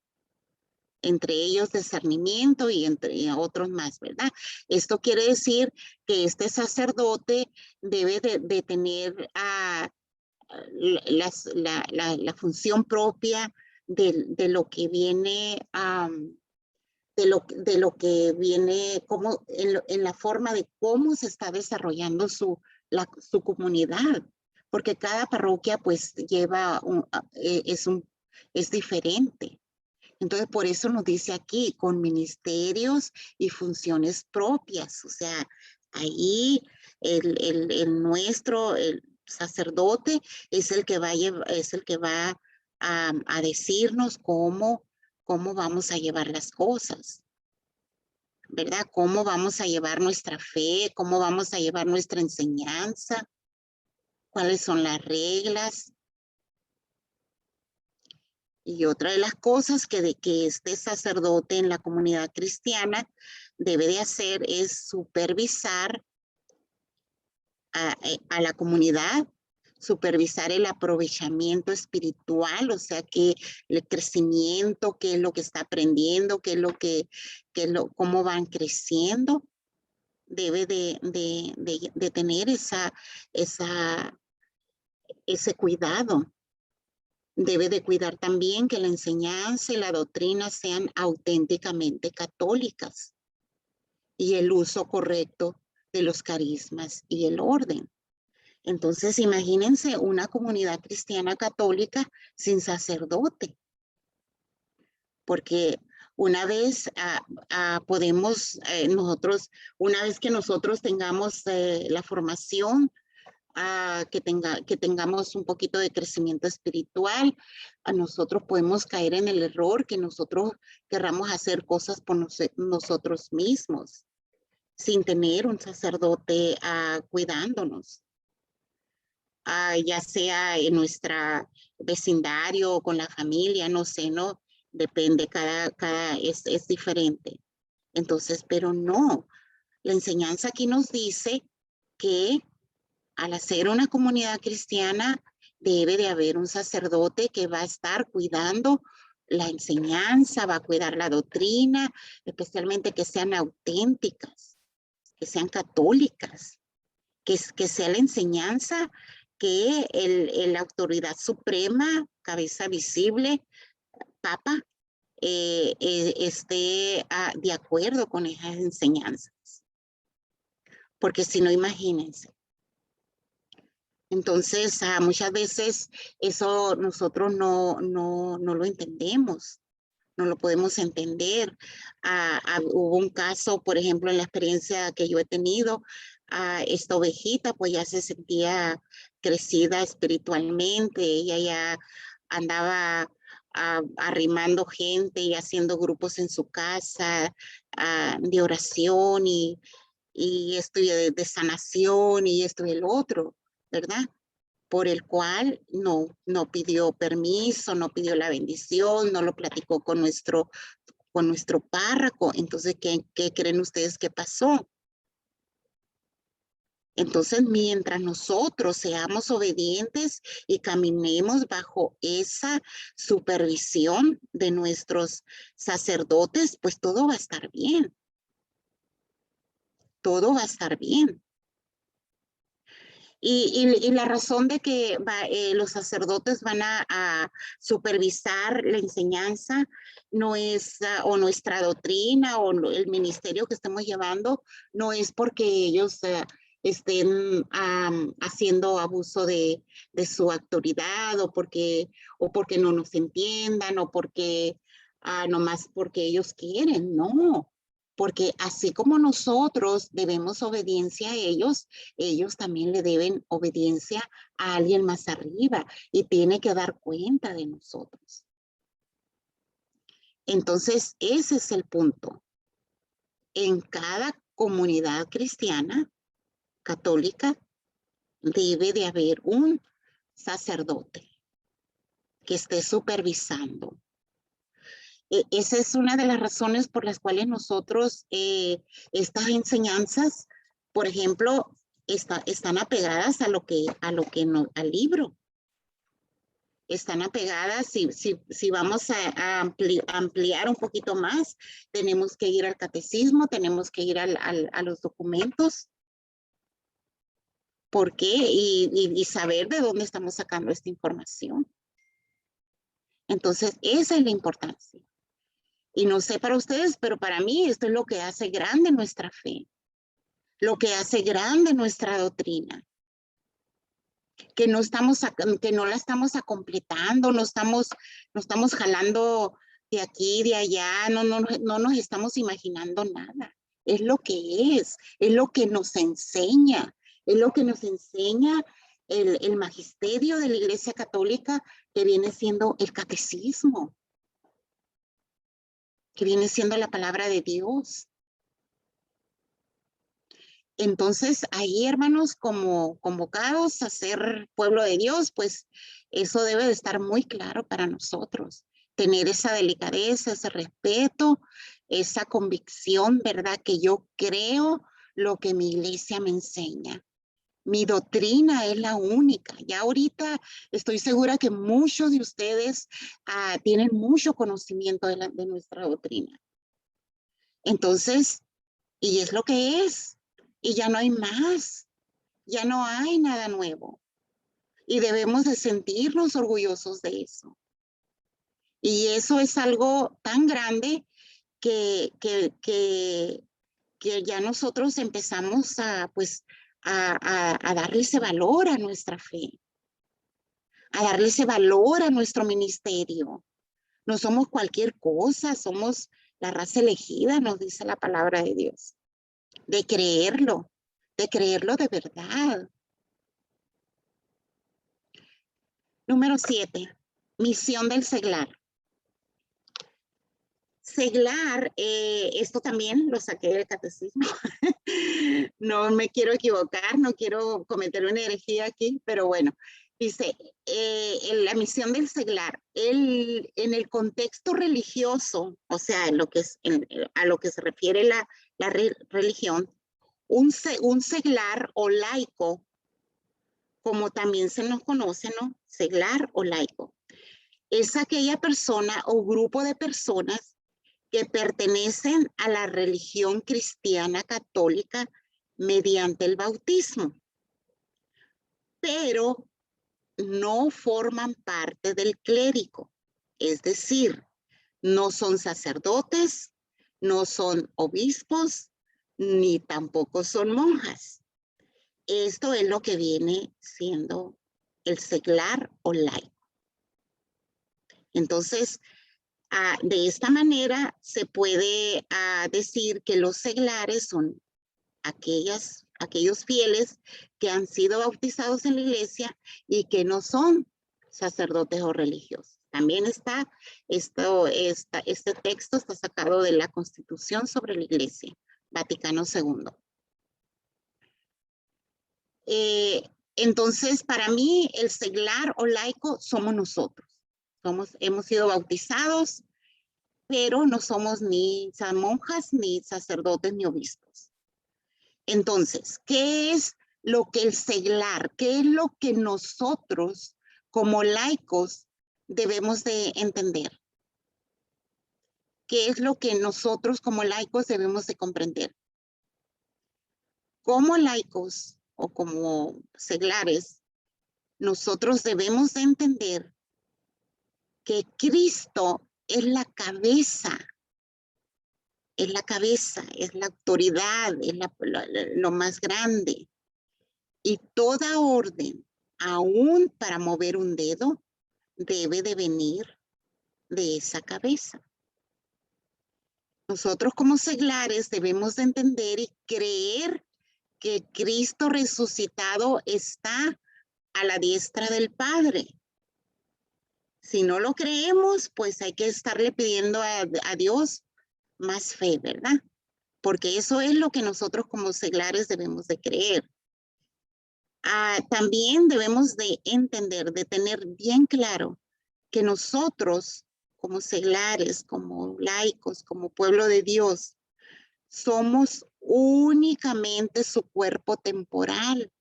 Entre ellos discernimiento y entre otros más, ¿verdad? Esto quiere decir que este sacerdote debe de tener la función propia de lo que viene, de lo que viene como en la forma de cómo se está desarrollando su comunidad, porque cada parroquia pues lleva, es diferente. Entonces, por eso nos dice aquí, con ministerios y funciones propias. O sea, ahí nuestro sacerdote es el que va a decirnos cómo vamos a llevar las cosas, ¿verdad? Cómo vamos a llevar nuestra fe, cómo vamos a llevar nuestra enseñanza, cuáles son las reglas. Y otra de las cosas que este sacerdote en la comunidad cristiana debe de hacer es supervisar a la comunidad, supervisar el aprovechamiento espiritual, o sea, que el crecimiento, qué es lo que está aprendiendo, cómo van creciendo. Debe de tener ese cuidado. Debe de cuidar también que la enseñanza y la doctrina sean auténticamente católicas y el uso correcto de los carismas y el orden. Entonces, imagínense una comunidad cristiana católica sin sacerdote, porque una vez una vez que nosotros tengamos la formación, que tengamos un poquito de crecimiento espiritual, nosotros podemos caer en el error que nosotros querramos hacer cosas por nosotros mismos, sin tener un sacerdote cuidándonos, ya sea en nuestra vecindario o con la familia, no sé, no, depende, es diferente. Entonces, pero no, la enseñanza aquí nos dice que al hacer una comunidad cristiana, debe de haber un sacerdote que va a estar cuidando la enseñanza, va a cuidar la doctrina, especialmente que sean auténticas, que sean católicas, que sea la enseñanza que la autoridad suprema, cabeza visible, Papa, esté de acuerdo con esas enseñanzas. Porque si no, imagínense. Entonces, muchas veces eso nosotros no lo entendemos, no lo podemos entender. Hubo un caso, por ejemplo, en la experiencia que yo he tenido, esta ovejita pues ya se sentía crecida espiritualmente, ella ya andaba arrimando gente y haciendo grupos en su casa de oración y esto de sanación y esto y el otro, ¿verdad? Por el cual no pidió permiso, no pidió la bendición, no lo platicó con nuestro párroco. Entonces, ¿qué creen ustedes que pasó? Entonces, mientras nosotros seamos obedientes y caminemos bajo esa supervisión de nuestros sacerdotes, pues todo va a estar bien. Todo va a estar bien. Y la razón de que los sacerdotes van a supervisar la enseñanza no es, o nuestra doctrina o el ministerio que estemos llevando, no es porque ellos estén haciendo abuso de su autoridad o porque no nos entiendan o porque nomás porque ellos quieren, no. Porque así como nosotros debemos obediencia a ellos, ellos también le deben obediencia a alguien más arriba y tiene que dar cuenta de nosotros. Entonces, ese es el punto. En cada comunidad cristiana, católica, debe de haber un sacerdote que esté supervisando. Esa es una de las razones por las cuales nosotros estas enseñanzas, por ejemplo, están apegadas al libro. Están apegadas, si vamos a ampliar un poquito más, tenemos que ir al catecismo, tenemos que ir a los documentos. ¿Por qué? Y saber de dónde estamos sacando esta información. Entonces, esa es la importancia. Y no sé para ustedes, pero para mí esto es lo que hace grande nuestra fe, lo que hace grande nuestra doctrina. Que no la estamos completando, no estamos jalando de aquí, de allá, no nos estamos imaginando nada. Es lo que es lo que nos enseña, el magisterio de la Iglesia Católica, que viene siendo el catecismo, que viene siendo la palabra de Dios. Entonces, ahí, hermanos, como convocados a ser pueblo de Dios, pues eso debe de estar muy claro para nosotros. Tener esa delicadeza, ese respeto, esa convicción, ¿verdad? Que yo creo lo que mi iglesia me enseña. Mi doctrina es la única. Ya ahorita estoy segura que muchos de ustedes tienen mucho conocimiento de nuestra doctrina. Entonces, y es lo que es. Y ya no hay más. Ya no hay nada nuevo. Y debemos de sentirnos orgullosos de eso. Y eso es algo tan grande que ya nosotros empezamos a darle ese valor a nuestra fe, a darle ese valor a nuestro ministerio. No somos cualquier cosa, somos la raza elegida, nos dice la palabra de Dios. De creerlo de verdad. Número 7, misión del seglar. Seglar, esto también lo saqué del catecismo. No me quiero equivocar, no quiero cometer una herejía aquí, pero bueno, dice, la misión del seglar, en el contexto religioso, o sea, a lo que se refiere la religión, un seglar o laico, como también se nos conoce, ¿no? Seglar o laico, es aquella persona o grupo de personas que pertenecen a la religión cristiana católica mediante el bautismo, pero no forman parte del clérigo, es decir, no son sacerdotes, no son obispos, ni tampoco son monjas. Esto es lo que viene siendo el seglar o laico. Entonces, de esta manera se puede decir que los seglares son aquellos fieles que han sido bautizados en la iglesia y que no son sacerdotes o religiosos. También este texto está sacado de la Constitución sobre la Iglesia, Vaticano II. Entonces, para mí, el seglar o laico somos nosotros. Hemos sido bautizados, pero no somos ni monjas, ni sacerdotes, ni obispos. Entonces, ¿qué es lo que el seglar, qué es lo que nosotros como laicos debemos de entender? ¿Qué es lo que nosotros como laicos debemos de comprender? Como laicos o como seglares, nosotros debemos de entender que Cristo es la cabeza, es la autoridad, es lo más grande. Y toda orden, aún para mover un dedo, debe de venir de esa cabeza. Nosotros como seglares debemos de entender y creer que Cristo resucitado está a la diestra del Padre. Si no lo creemos, pues hay que estarle pidiendo a Dios más fe, ¿verdad? Porque eso es lo que nosotros como seglares debemos de creer. También debemos de entender, de tener bien claro que nosotros como seglares, como laicos, como pueblo de Dios, somos únicamente su cuerpo temporal.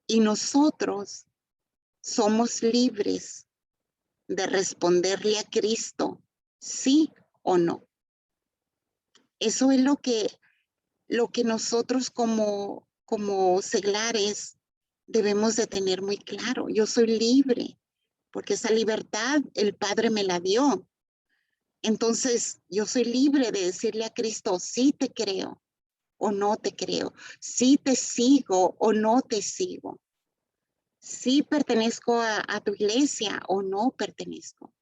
Y nosotros somos libres de responderle a Cristo, sí o no. Eso es lo que nosotros como seglares debemos de tener muy claro. Yo soy libre, porque esa libertad el Padre me la dio. Entonces, yo soy libre de decirle a Cristo, sí te creo o no te creo, sí te sigo o no te sigo, sí pertenezco a tu iglesia o no pertenezco.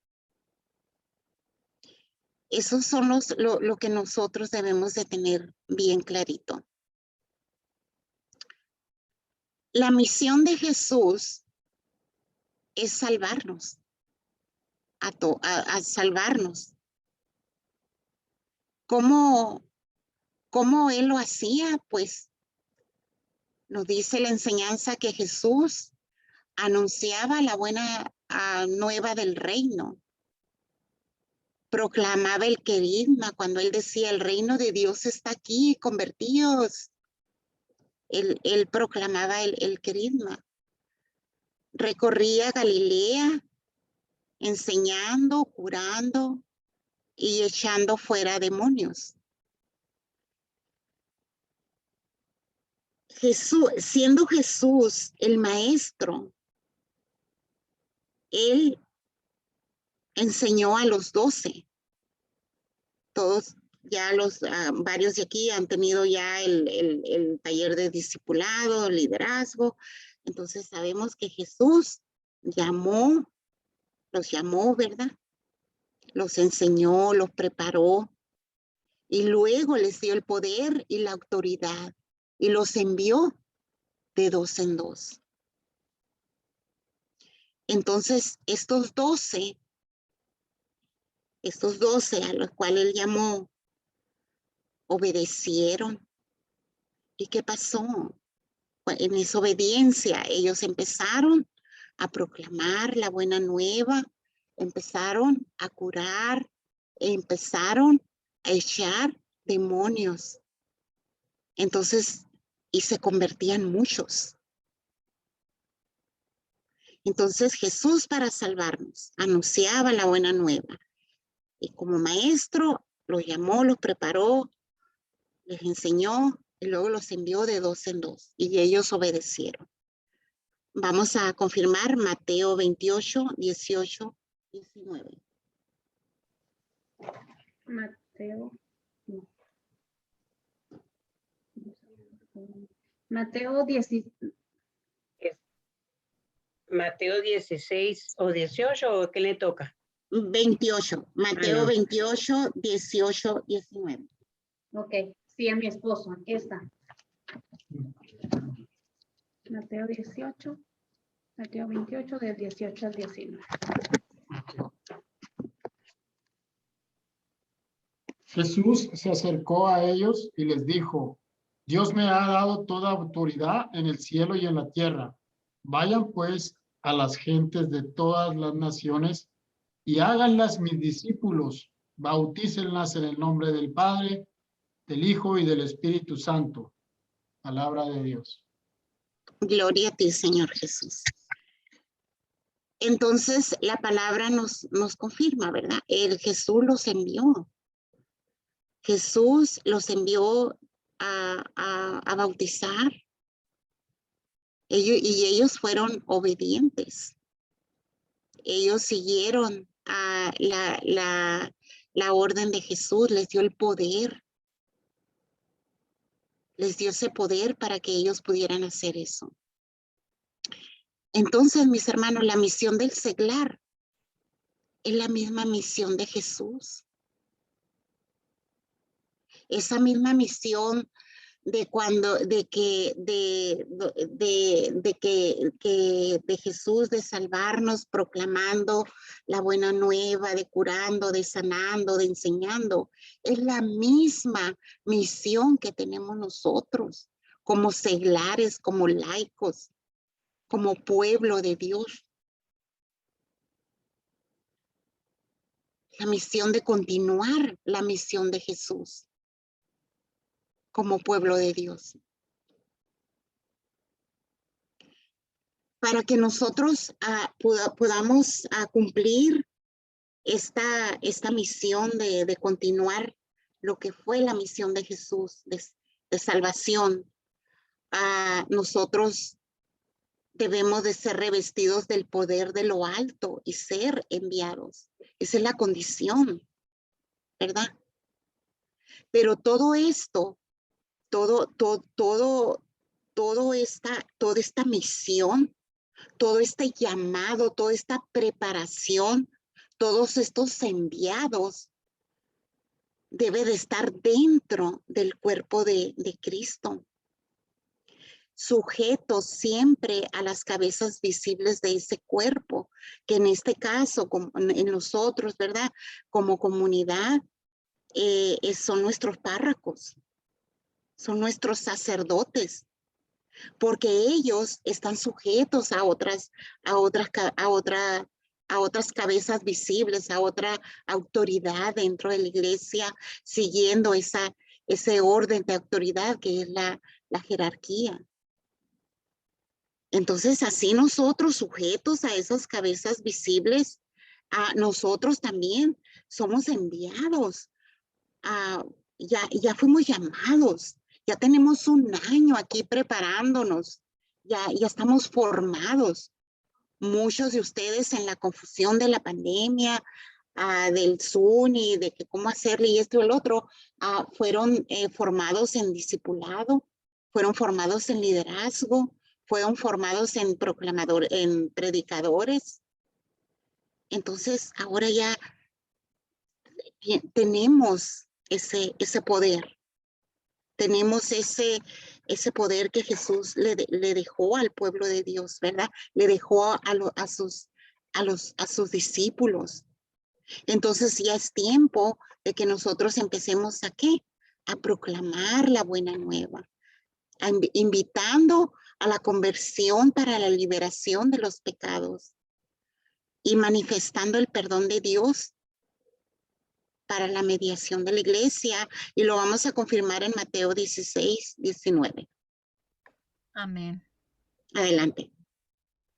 Esos son lo que nosotros debemos de tener bien clarito. La misión de Jesús es salvarnos, a salvarnos. ¿Cómo Él lo hacía? Pues nos dice la enseñanza que Jesús anunciaba la buena nueva del reino. Proclamaba el querigma cuando Él decía, el reino de Dios está aquí, convertidos. Él proclamaba el querigma. Recorría Galilea enseñando, curando y echando fuera demonios. Siendo Jesús el maestro, él enseñó a los 12. Todos ya varios de aquí han tenido ya el taller de discipulado, liderazgo. Entonces sabemos que Jesús los llamó, ¿verdad? Los enseñó, los preparó y luego les dio el poder y la autoridad y los envió de 2 en 2. Entonces, estos 12 a los cuales él llamó, obedecieron. ¿Y qué pasó? En esa obediencia, ellos empezaron a proclamar la buena nueva, empezaron a curar, empezaron a echar demonios. Entonces, y se convertían muchos. Entonces Jesús, para salvarnos, anunciaba la buena nueva. Y como maestro, los llamó, los preparó, les enseñó y luego los envió de 2 en 2. Y ellos obedecieron. Vamos a confirmar Mateo 28, 18, 19. Mateo. Mateo 10. Mateo 16 o 18, ¿o qué le toca? 28, Mateo no. 28, 18, 19. Ok, sí, a mi esposo. Aquí está. Mateo 18, Mateo 28, del 18 al 19. Jesús se acercó a ellos y les dijo, Dios me ha dado toda autoridad en el cielo y en la tierra. Vayan pues a las gentes de todas las naciones y háganlas mis discípulos, bautícenlas en el nombre del Padre, del Hijo y del Espíritu Santo. Palabra de Dios. Gloria a ti, Señor Jesús. Entonces, la palabra nos confirma, ¿verdad? El Jesús los envió. Jesús los envió a bautizar. Ellos fueron obedientes. Ellos siguieron a la orden de Jesús, les dio el poder. Les dio ese poder para que ellos pudieran hacer eso. Entonces, mis hermanos, la misión del seglar es la misma misión de Jesús. Esa misma misión de Jesús, de salvarnos, proclamando la buena nueva, de curando, de sanando, de enseñando. Es la misma misión que tenemos nosotros como seglares, como laicos, como pueblo de Dios. La misión de continuar la misión de Jesús como pueblo de Dios. Para que nosotros podamos cumplir esta misión de continuar lo que fue la misión de Jesús de salvación, nosotros debemos de ser revestidos del poder de lo alto y ser enviados. Esa es la condición, ¿verdad? Pero todo esto, toda esta misión, todo este llamado, toda esta preparación, todos estos enviados debe de estar dentro del cuerpo de Cristo, sujetos siempre a las cabezas visibles de ese cuerpo, que en este caso, como en nosotros, ¿verdad? Como comunidad, son nuestros párrocos, son nuestros sacerdotes, porque ellos están sujetos a otras cabezas visibles, a otra autoridad dentro de la iglesia, siguiendo ese orden de autoridad que es la jerarquía. Entonces, así nosotros sujetos a esas cabezas visibles, nosotros también somos enviados. Ya fuimos llamados, ya tenemos un año aquí preparándonos, ya estamos formados. Muchos de ustedes en la confusión de la pandemia, del Zoom y de que cómo hacerle y esto y el otro, fueron formados en discipulado, fueron formados en liderazgo, fueron formados en predicadores. Entonces, ahora ya tenemos ese poder. Tenemos ese poder que Jesús le dejó al pueblo de Dios, ¿verdad? Le dejó a sus discípulos. Entonces ya es tiempo de que nosotros empecemos a proclamar la buena nueva, invitando a la conversión para la liberación de los pecados y manifestando el perdón de Dios para la mediación de la iglesia, y lo vamos a confirmar en Mateo 16, 19. Amén. Adelante.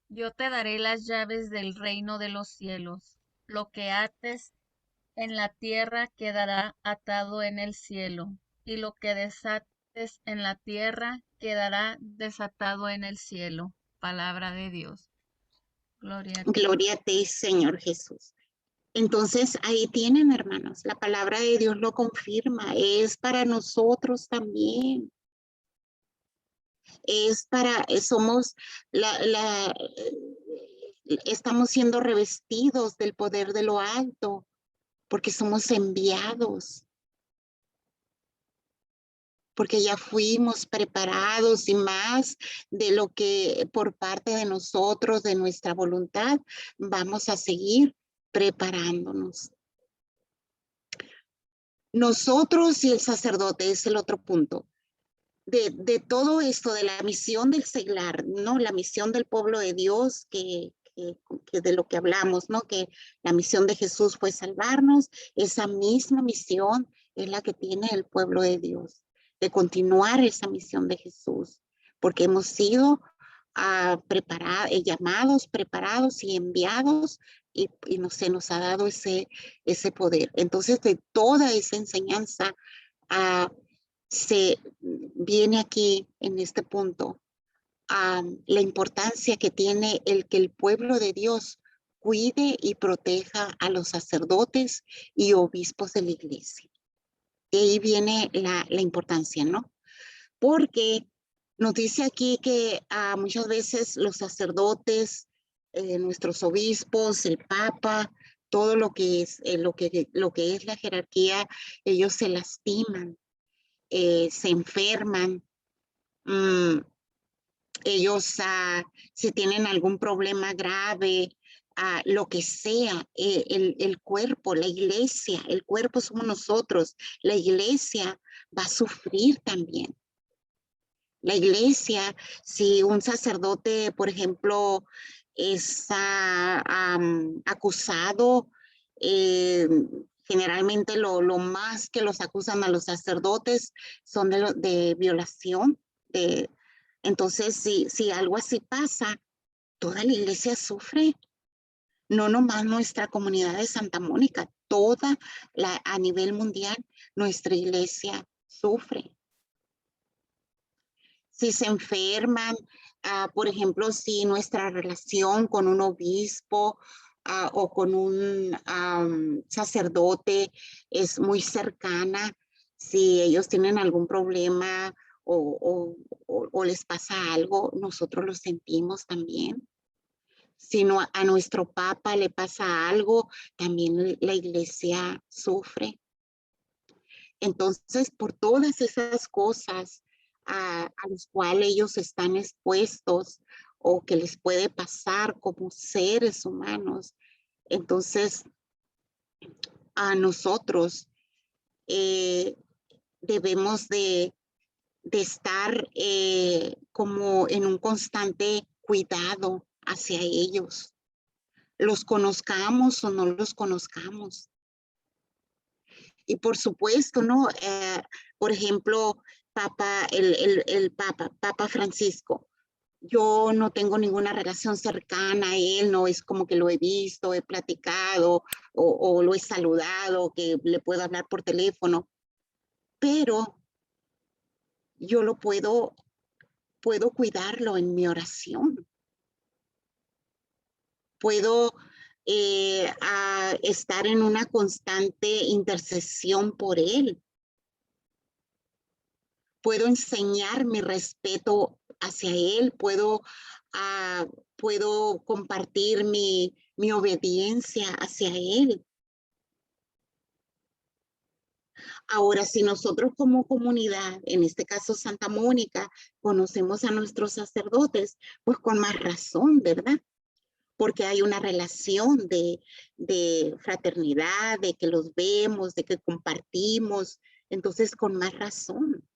Yo te daré las llaves del reino de los cielos. Lo que ates en la tierra quedará atado en el cielo, y lo que desates en la tierra quedará desatado en el cielo. Palabra de Dios. Gloria a ti. Gloria a ti, Señor Jesús. Entonces, ahí tienen, hermanos, la palabra de Dios lo confirma, es para nosotros también. Estamos siendo revestidos del poder de lo alto, porque somos enviados, porque ya fuimos preparados y más de lo que por parte de nosotros, de nuestra voluntad, vamos a seguir preparándonos. Nosotros y el sacerdote es el otro punto. De todo esto, de la misión del seglar, ¿no? La misión del pueblo de Dios, que de lo que hablamos, ¿no? Que la misión de Jesús fue salvarnos, esa misma misión es la que tiene el pueblo de Dios, de continuar esa misión de Jesús, porque hemos sido llamados, preparados y enviados, y se nos ha dado ese poder. Entonces, de toda esa enseñanza, se viene aquí en este punto la importancia que tiene el que el pueblo de Dios cuide y proteja a los sacerdotes y obispos de la iglesia. De ahí viene la importancia, ¿no? Porque nos dice aquí que muchas veces los sacerdotes, nuestros obispos, el papa, todo lo que es la jerarquía, ellos se lastiman, se enferman. Ellos, si tienen algún problema grave, lo que sea, el cuerpo, la iglesia, el cuerpo somos nosotros, la iglesia va a sufrir también. La iglesia, si un sacerdote, por ejemplo, es acusado, generalmente lo más que los acusan a los sacerdotes son de violación. Entonces, si algo así pasa, toda la iglesia sufre. No nomás nuestra comunidad de Santa Mónica, a nivel mundial, nuestra iglesia sufre. Si se enferman, por ejemplo, si nuestra relación con un obispo o con un sacerdote es muy cercana, si ellos tienen algún problema o les pasa algo, nosotros lo sentimos también. Si no, a nuestro papa le pasa algo, también la iglesia sufre. Entonces, por todas esas cosas a los cuales ellos están expuestos o que les puede pasar como seres humanos, entonces a nosotros debemos de estar como en un constante cuidado hacia ellos, los conozcamos o no los conozcamos. Y por supuesto, ¿no? Por ejemplo, el Papa Francisco, yo no tengo ninguna relación cercana a él, no es como que lo he visto, he platicado o lo he saludado, que le puedo hablar por teléfono, pero yo puedo cuidarlo en mi oración. Puedo estar en una constante intercesión por él. Puedo enseñar mi respeto hacia él, puedo compartir mi obediencia hacia él. Ahora, si nosotros como comunidad, en este caso Santa Mónica, conocemos a nuestros sacerdotes, pues con más razón, ¿verdad? Porque hay una relación de fraternidad, de que los vemos, de que compartimos, entonces con más razón.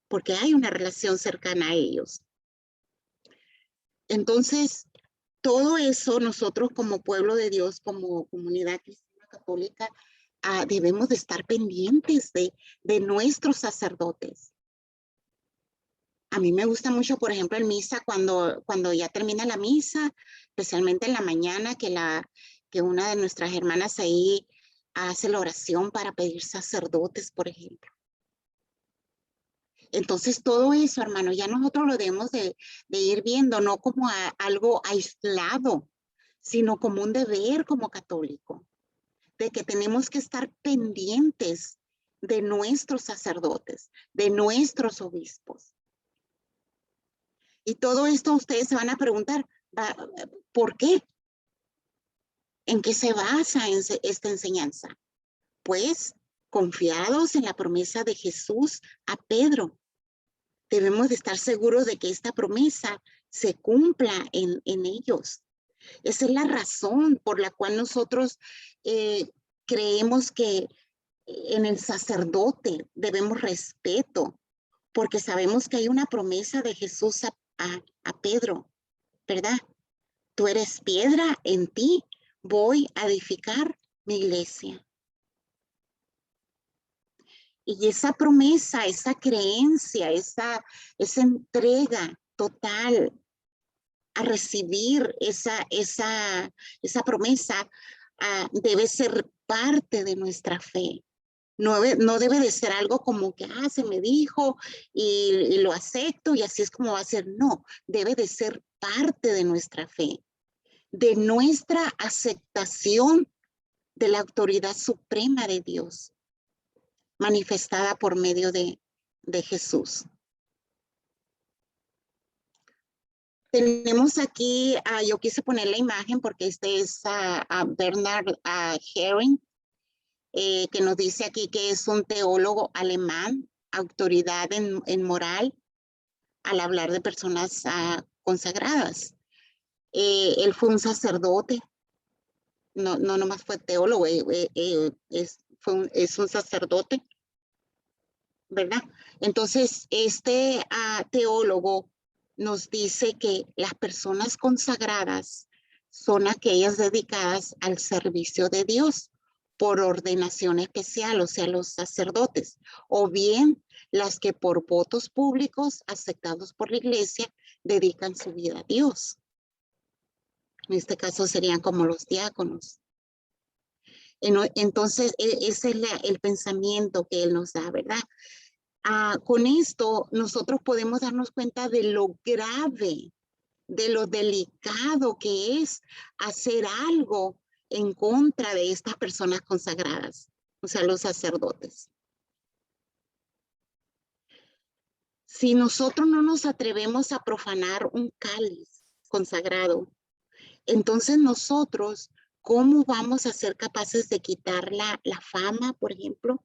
Porque hay una relación cercana a ellos. Entonces, todo eso nosotros como pueblo de Dios, como comunidad cristiana católica, debemos de estar pendientes de nuestros sacerdotes. A mí me gusta mucho, por ejemplo, en misa, cuando ya termina la misa, especialmente en la mañana, que una de nuestras hermanas ahí hace la oración para pedir sacerdotes, por ejemplo. Entonces, todo eso, hermano, ya nosotros lo debemos de ir viendo, no como algo aislado, sino como un deber como católico, de que tenemos que estar pendientes de nuestros sacerdotes, de nuestros obispos. Y todo esto ustedes se van a preguntar, ¿por qué? ¿En qué se basa esta enseñanza? Pues confiados en la promesa de Jesús a Pedro. Debemos de estar seguros de que esta promesa se cumpla en ellos. Esa es la razón por la cual nosotros creemos que en el sacerdote debemos respeto, porque sabemos que hay una promesa de Jesús a Pedro, ¿verdad? Tú eres piedra, en ti voy a edificar mi iglesia. Y esa promesa, esa creencia, esa entrega total a recibir esa promesa debe ser parte de nuestra fe. No debe de ser algo como que, se me dijo y lo acepto y así es como va a ser. No, debe de ser parte de nuestra fe, de nuestra aceptación de la autoridad suprema de Dios, manifestada por medio de Jesús. Tenemos aquí, yo quise poner la imagen porque este es Bernard Herring, que nos dice aquí que es un teólogo alemán, autoridad en moral, al hablar de personas consagradas. Él fue un sacerdote, no nomás fue teólogo, es un sacerdote, ¿verdad? Entonces, este teólogo nos dice que las personas consagradas son aquellas dedicadas al servicio de Dios por ordenación especial, o sea, los sacerdotes, o bien las que por votos públicos aceptados por la iglesia dedican su vida a Dios. En este caso serían como los diáconos. Entonces, ese es el pensamiento que él nos da, ¿verdad? Con esto, nosotros podemos darnos cuenta de lo grave, de lo delicado que es hacer algo en contra de estas personas consagradas, o sea, los sacerdotes. Si nosotros no nos atrevemos a profanar un cáliz consagrado, entonces nosotros, ¿cómo vamos a ser capaces de quitar la fama, por ejemplo?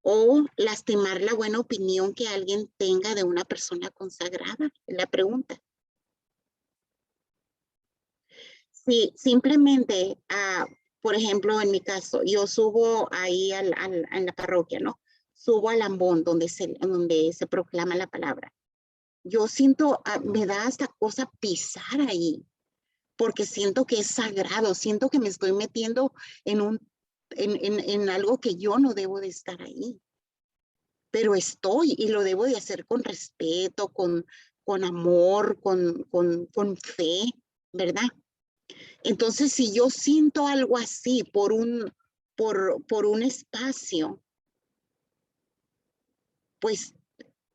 O lastimar la buena opinión que alguien tenga de una persona consagrada, es la pregunta. Sí, simplemente, por ejemplo, en mi caso, yo subo ahí en la parroquia, ¿no? Subo al ambón donde se proclama la palabra. Yo siento, me da hasta cosa pisar ahí, porque siento que es sagrado, siento que me estoy metiendo en algo que yo no debo de estar ahí. Pero estoy y lo debo de hacer con respeto, con amor, con fe, ¿verdad? Entonces, si yo siento algo así por un espacio, pues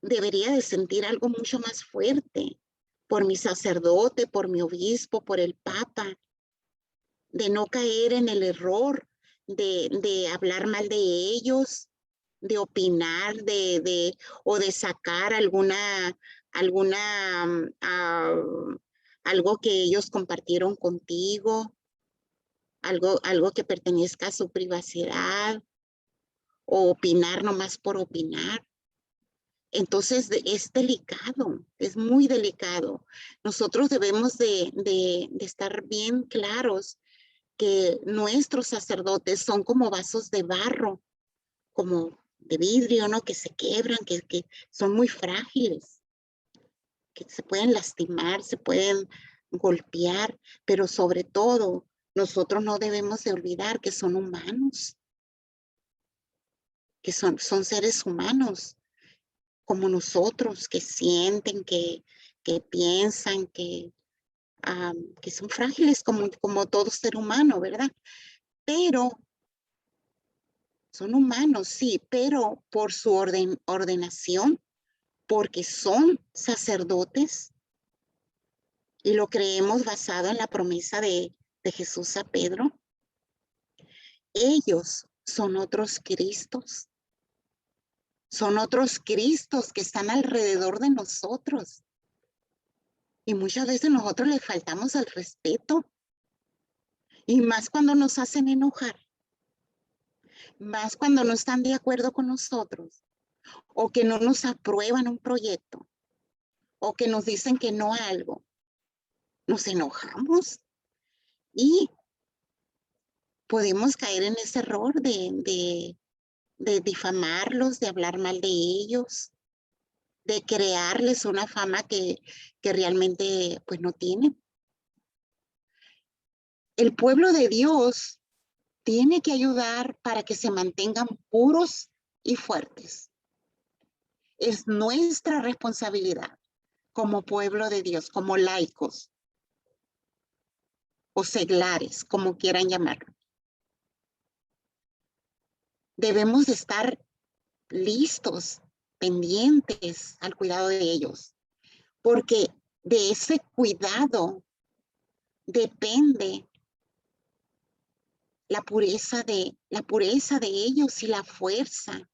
debería de sentir algo mucho más fuerte por mi sacerdote, por mi obispo, por el papa, de no caer en el error de hablar mal de ellos, de opinar, o de sacar algo que ellos compartieron contigo, algo que pertenezca a su privacidad, o opinar nomás por opinar. Entonces es delicado, es muy delicado. Nosotros debemos de estar bien claros que nuestros sacerdotes son como vasos de barro, como de vidrio, ¿no? Que se quebran, que son muy frágiles, que se pueden lastimar, se pueden golpear, pero sobre todo nosotros no debemos de olvidar que son humanos, que son seres humanos como nosotros, que sienten, que piensan, que son frágiles como todo ser humano, ¿verdad? Pero son humanos, sí, pero por su ordenación, porque son sacerdotes, y lo creemos basado en la promesa de Jesús a Pedro, ellos son otros Cristos. Son otros Cristos que están alrededor de nosotros. Y muchas veces nosotros le faltamos al respeto. Y más cuando nos hacen enojar. Más cuando no están de acuerdo con nosotros. O que no nos aprueban un proyecto. O que nos dicen que no a algo. Nos enojamos. Y podemos caer en ese error de difamarlos, de hablar mal de ellos, de crearles una fama que realmente pues no tienen. El pueblo de Dios tiene que ayudar para que se mantengan puros y fuertes. Es nuestra responsabilidad como pueblo de Dios, como laicos o seglares, como quieran llamarlo. Debemos de estar listos, pendientes al cuidado de ellos, porque de ese cuidado depende la pureza de ellos y la fuerza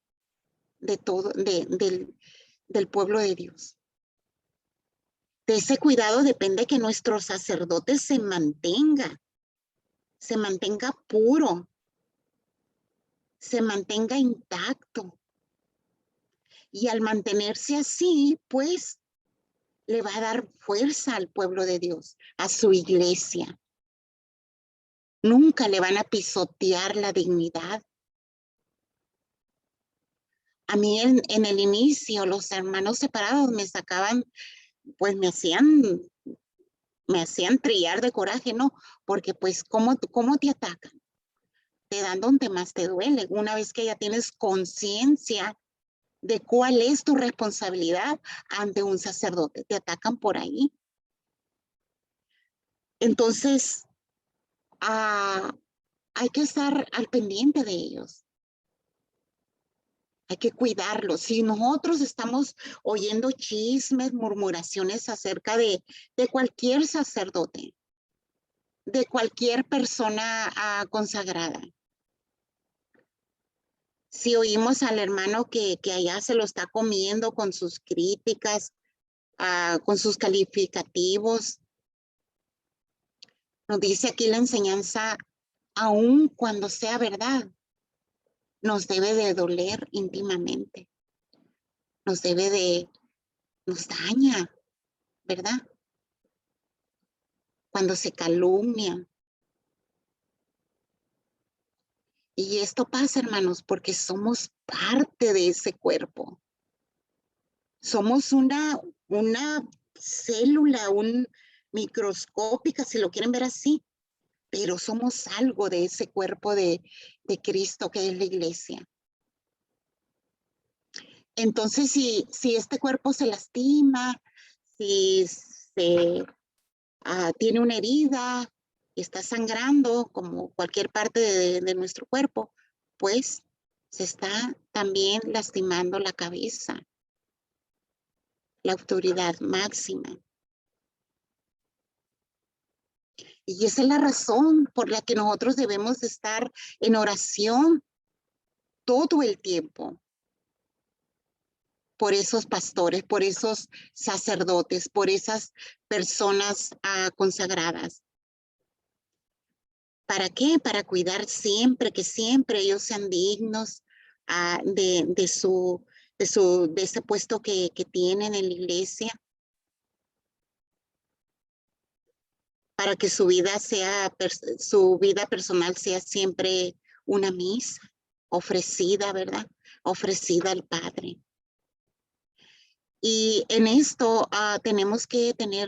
de todo, del pueblo de Dios. De ese cuidado depende que nuestro sacerdote se mantenga puro, se mantenga intacto. Y al mantenerse así, pues, le va a dar fuerza al pueblo de Dios, a su iglesia. Nunca le van a pisotear la dignidad. A mí en el inicio, los hermanos separados me sacaban, pues me hacían trillar de coraje, ¿no? Porque pues, ¿cómo te atacan? Te dan donde más te duele. Una vez que ya tienes conciencia de cuál es tu responsabilidad ante un sacerdote, te atacan por ahí. Entonces, hay que estar al pendiente de ellos. Hay que cuidarlos. Si nosotros estamos oyendo chismes, murmuraciones acerca de cualquier sacerdote, de cualquier persona consagrada, si oímos al hermano que allá se lo está comiendo con sus críticas, con sus calificativos, nos dice aquí la enseñanza, aun cuando sea verdad, nos debe de doler íntimamente. Nos daña, ¿verdad? Cuando se calumnia. Y esto pasa, hermanos, porque somos parte de ese cuerpo. Somos una célula, microscópica, si lo quieren ver así, pero somos algo de ese cuerpo de Cristo que es la iglesia. Entonces, si este cuerpo se lastima, si tiene una herida, está sangrando como cualquier parte de nuestro cuerpo, pues se está también lastimando la cabeza, la autoridad máxima. Y esa es la razón por la que nosotros debemos de estar en oración todo el tiempo. Por esos pastores, por esos sacerdotes, por esas personas consagradas. ¿Para qué? Para cuidar siempre, que siempre ellos sean dignos de ese puesto que tienen en la iglesia. Para que su vida personal sea siempre una misa ofrecida, ¿verdad? Ofrecida al Padre. Y en esto tenemos que tener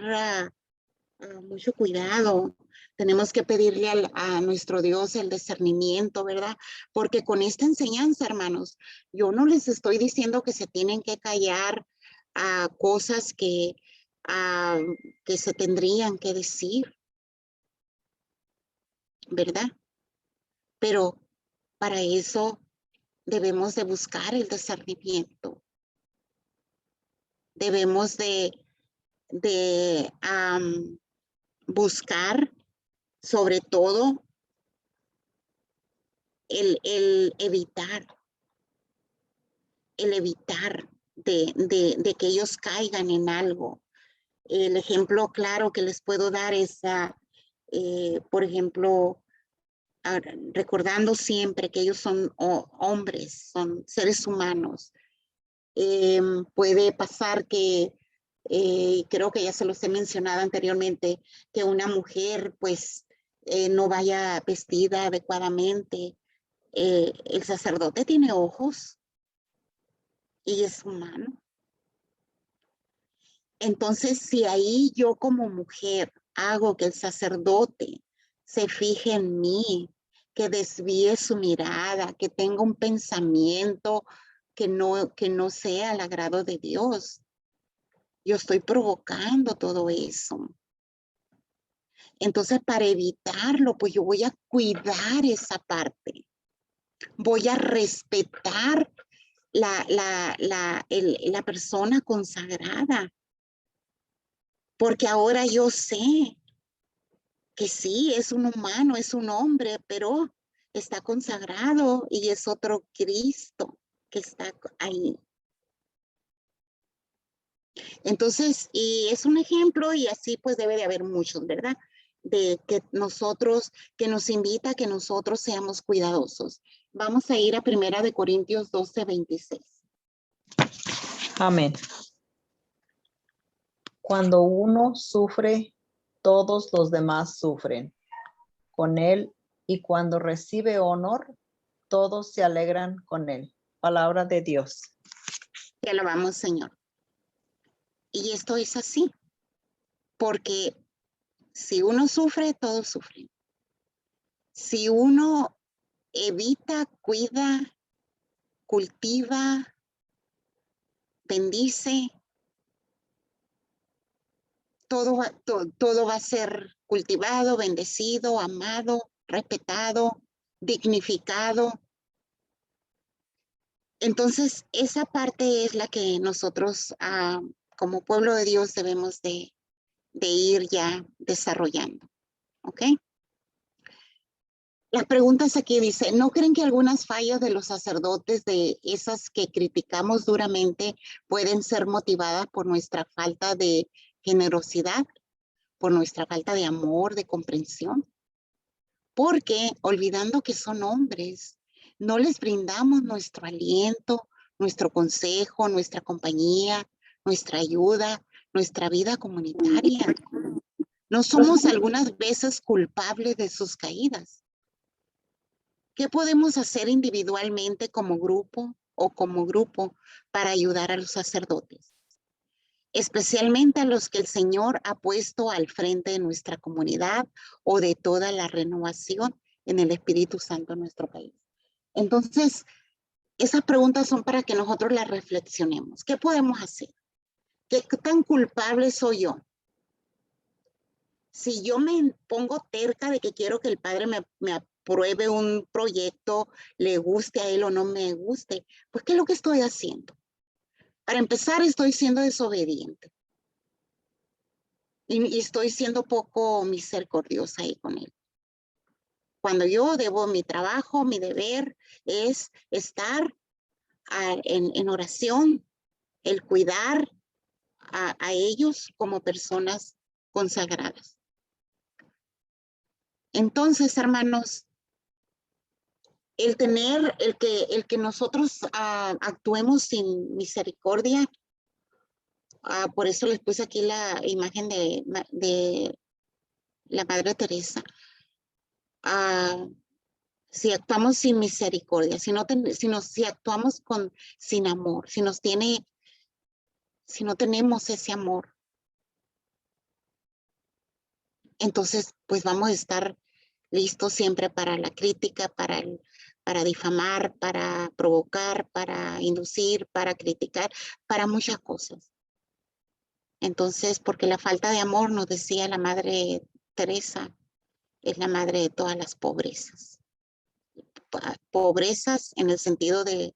mucho cuidado. Tenemos que pedirle a nuestro Dios el discernimiento, ¿verdad? Porque con esta enseñanza, hermanos, yo no les estoy diciendo que se tienen que callar cosas que se tendrían que decir, ¿verdad? Pero para eso debemos de buscar el discernimiento. Debemos de buscar sobre todo el evitar de que ellos caigan en algo, El ejemplo claro que les puedo dar es, por ejemplo, recordando siempre que ellos son hombres, son seres humanos. Puede pasar que, creo que ya se los he mencionado anteriormente, que una mujer pues no vaya vestida adecuadamente. El sacerdote tiene ojos y es humano. Entonces, si ahí yo como mujer hago que el sacerdote se fije en mí, que desvíe su mirada, que tenga un pensamiento que no sea al agrado de Dios, yo estoy provocando todo eso. Entonces, para evitarlo, pues yo voy a cuidar esa parte. Voy a respetar la persona consagrada. Porque ahora yo sé que sí, es un humano, es un hombre, pero está consagrado y es otro Cristo que está ahí. Entonces, y es un ejemplo y así pues debe de haber muchos, ¿verdad? De que nosotros, que nos invita a que nosotros seamos cuidadosos. Vamos a ir a 1 Corintios 12:26. Amén. Cuando uno sufre, todos los demás sufren con él, y cuando recibe honor, todos se alegran con él. Palabra de Dios. Te alabamos, Señor. Y esto es así, porque si uno sufre, todos sufren. Si uno evita, cuida, cultiva, bendice, todo va a ser cultivado, bendecido, amado, respetado, dignificado. Entonces, esa parte es la que nosotros como pueblo de Dios debemos de ir ya desarrollando. ¿Ok? Las preguntas aquí dice, ¿no creen que algunas fallas de los sacerdotes, de esas que criticamos duramente, pueden ser motivadas por nuestra falta de generosidad, por nuestra falta de amor, de comprensión? Porque olvidando que son hombres, no les brindamos nuestro aliento, nuestro consejo, nuestra compañía, nuestra ayuda, nuestra vida comunitaria. No somos algunas veces culpables de sus caídas. ¿Qué podemos hacer individualmente como grupo o como grupo para ayudar a los sacerdotes? Especialmente a los que el Señor ha puesto al frente de nuestra comunidad o de toda la renovación en el Espíritu Santo en nuestro país. Entonces, esas preguntas son para que nosotros las reflexionemos. ¿Qué podemos hacer? ¿Qué tan culpable soy yo? Si yo me pongo terca de que quiero que el Padre me apruebe un proyecto, le guste a él o no me guste, pues ¿qué es lo que estoy haciendo? Para empezar, estoy siendo desobediente. Y estoy siendo poco misericordiosa ahí con él. Cuando yo debo mi trabajo, mi deber es estar en oración, el cuidar a ellos como personas consagradas. Entonces, hermanos, el que nosotros actuemos sin misericordia, por eso les puse aquí la imagen de la Madre Teresa. Si actuamos sin misericordia, si actuamos sin amor, si no tenemos ese amor, entonces pues vamos a estar listos siempre para la crítica, para difamar, para provocar, para inducir, para criticar, para muchas cosas. Entonces, porque la falta de amor, nos decía la Madre Teresa, es la madre de todas las pobrezas. Pobrezas en el sentido de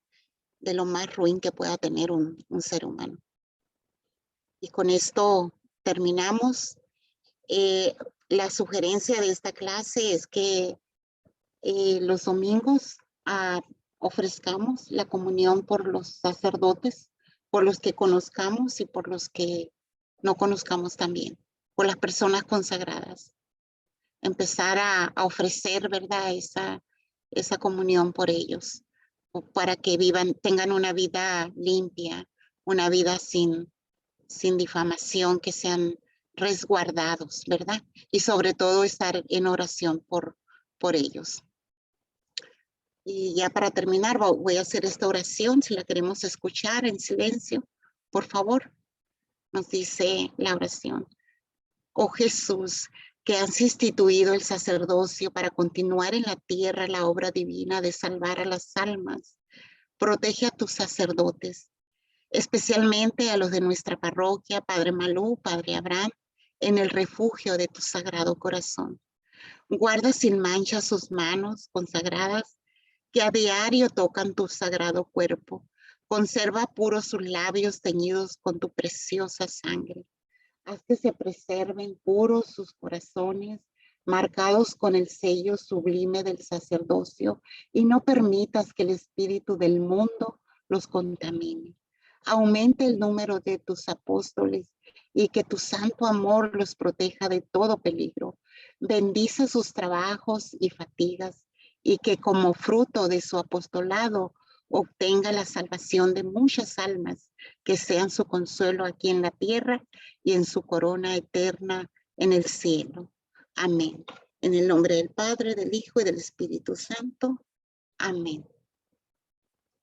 lo más ruin que pueda tener un ser humano. Y con esto terminamos. La sugerencia de esta clase es que los domingos ofrezcamos la comunión por los sacerdotes, por los que conozcamos y por los que no conozcamos también, por las personas consagradas. Empezar a ofrecer, ¿verdad? Esa comunión por ellos, para que vivan, tengan una vida limpia, una vida sin difamación, que sean resguardados, ¿verdad? Y sobre todo estar en oración por ellos. Y ya para terminar, voy a hacer esta oración, si la queremos escuchar en silencio, por favor. Nos dice la oración: oh Jesús, que has instituido el sacerdocio para continuar en la tierra la obra divina de salvar a las almas, protege a tus sacerdotes, especialmente a los de nuestra parroquia, Padre Malú, Padre Abraham, en el refugio de tu sagrado corazón. Guarda sin mancha sus manos consagradas, que a diario tocan tu sagrado cuerpo. Conserva puros sus labios teñidos con tu preciosa sangre. Haz que se preserven puros sus corazones, marcados con el sello sublime del sacerdocio, y no permitas que el espíritu del mundo los contamine. Aumenta el número de tus apóstoles y que tu santo amor los proteja de todo peligro. Bendice sus trabajos y fatigas, y que como fruto de su apostolado obtenga la salvación de muchas almas, que sean su consuelo aquí en la tierra y en su corona eterna en el cielo. Amén. En el nombre del Padre, del Hijo y del Espíritu Santo. Amén.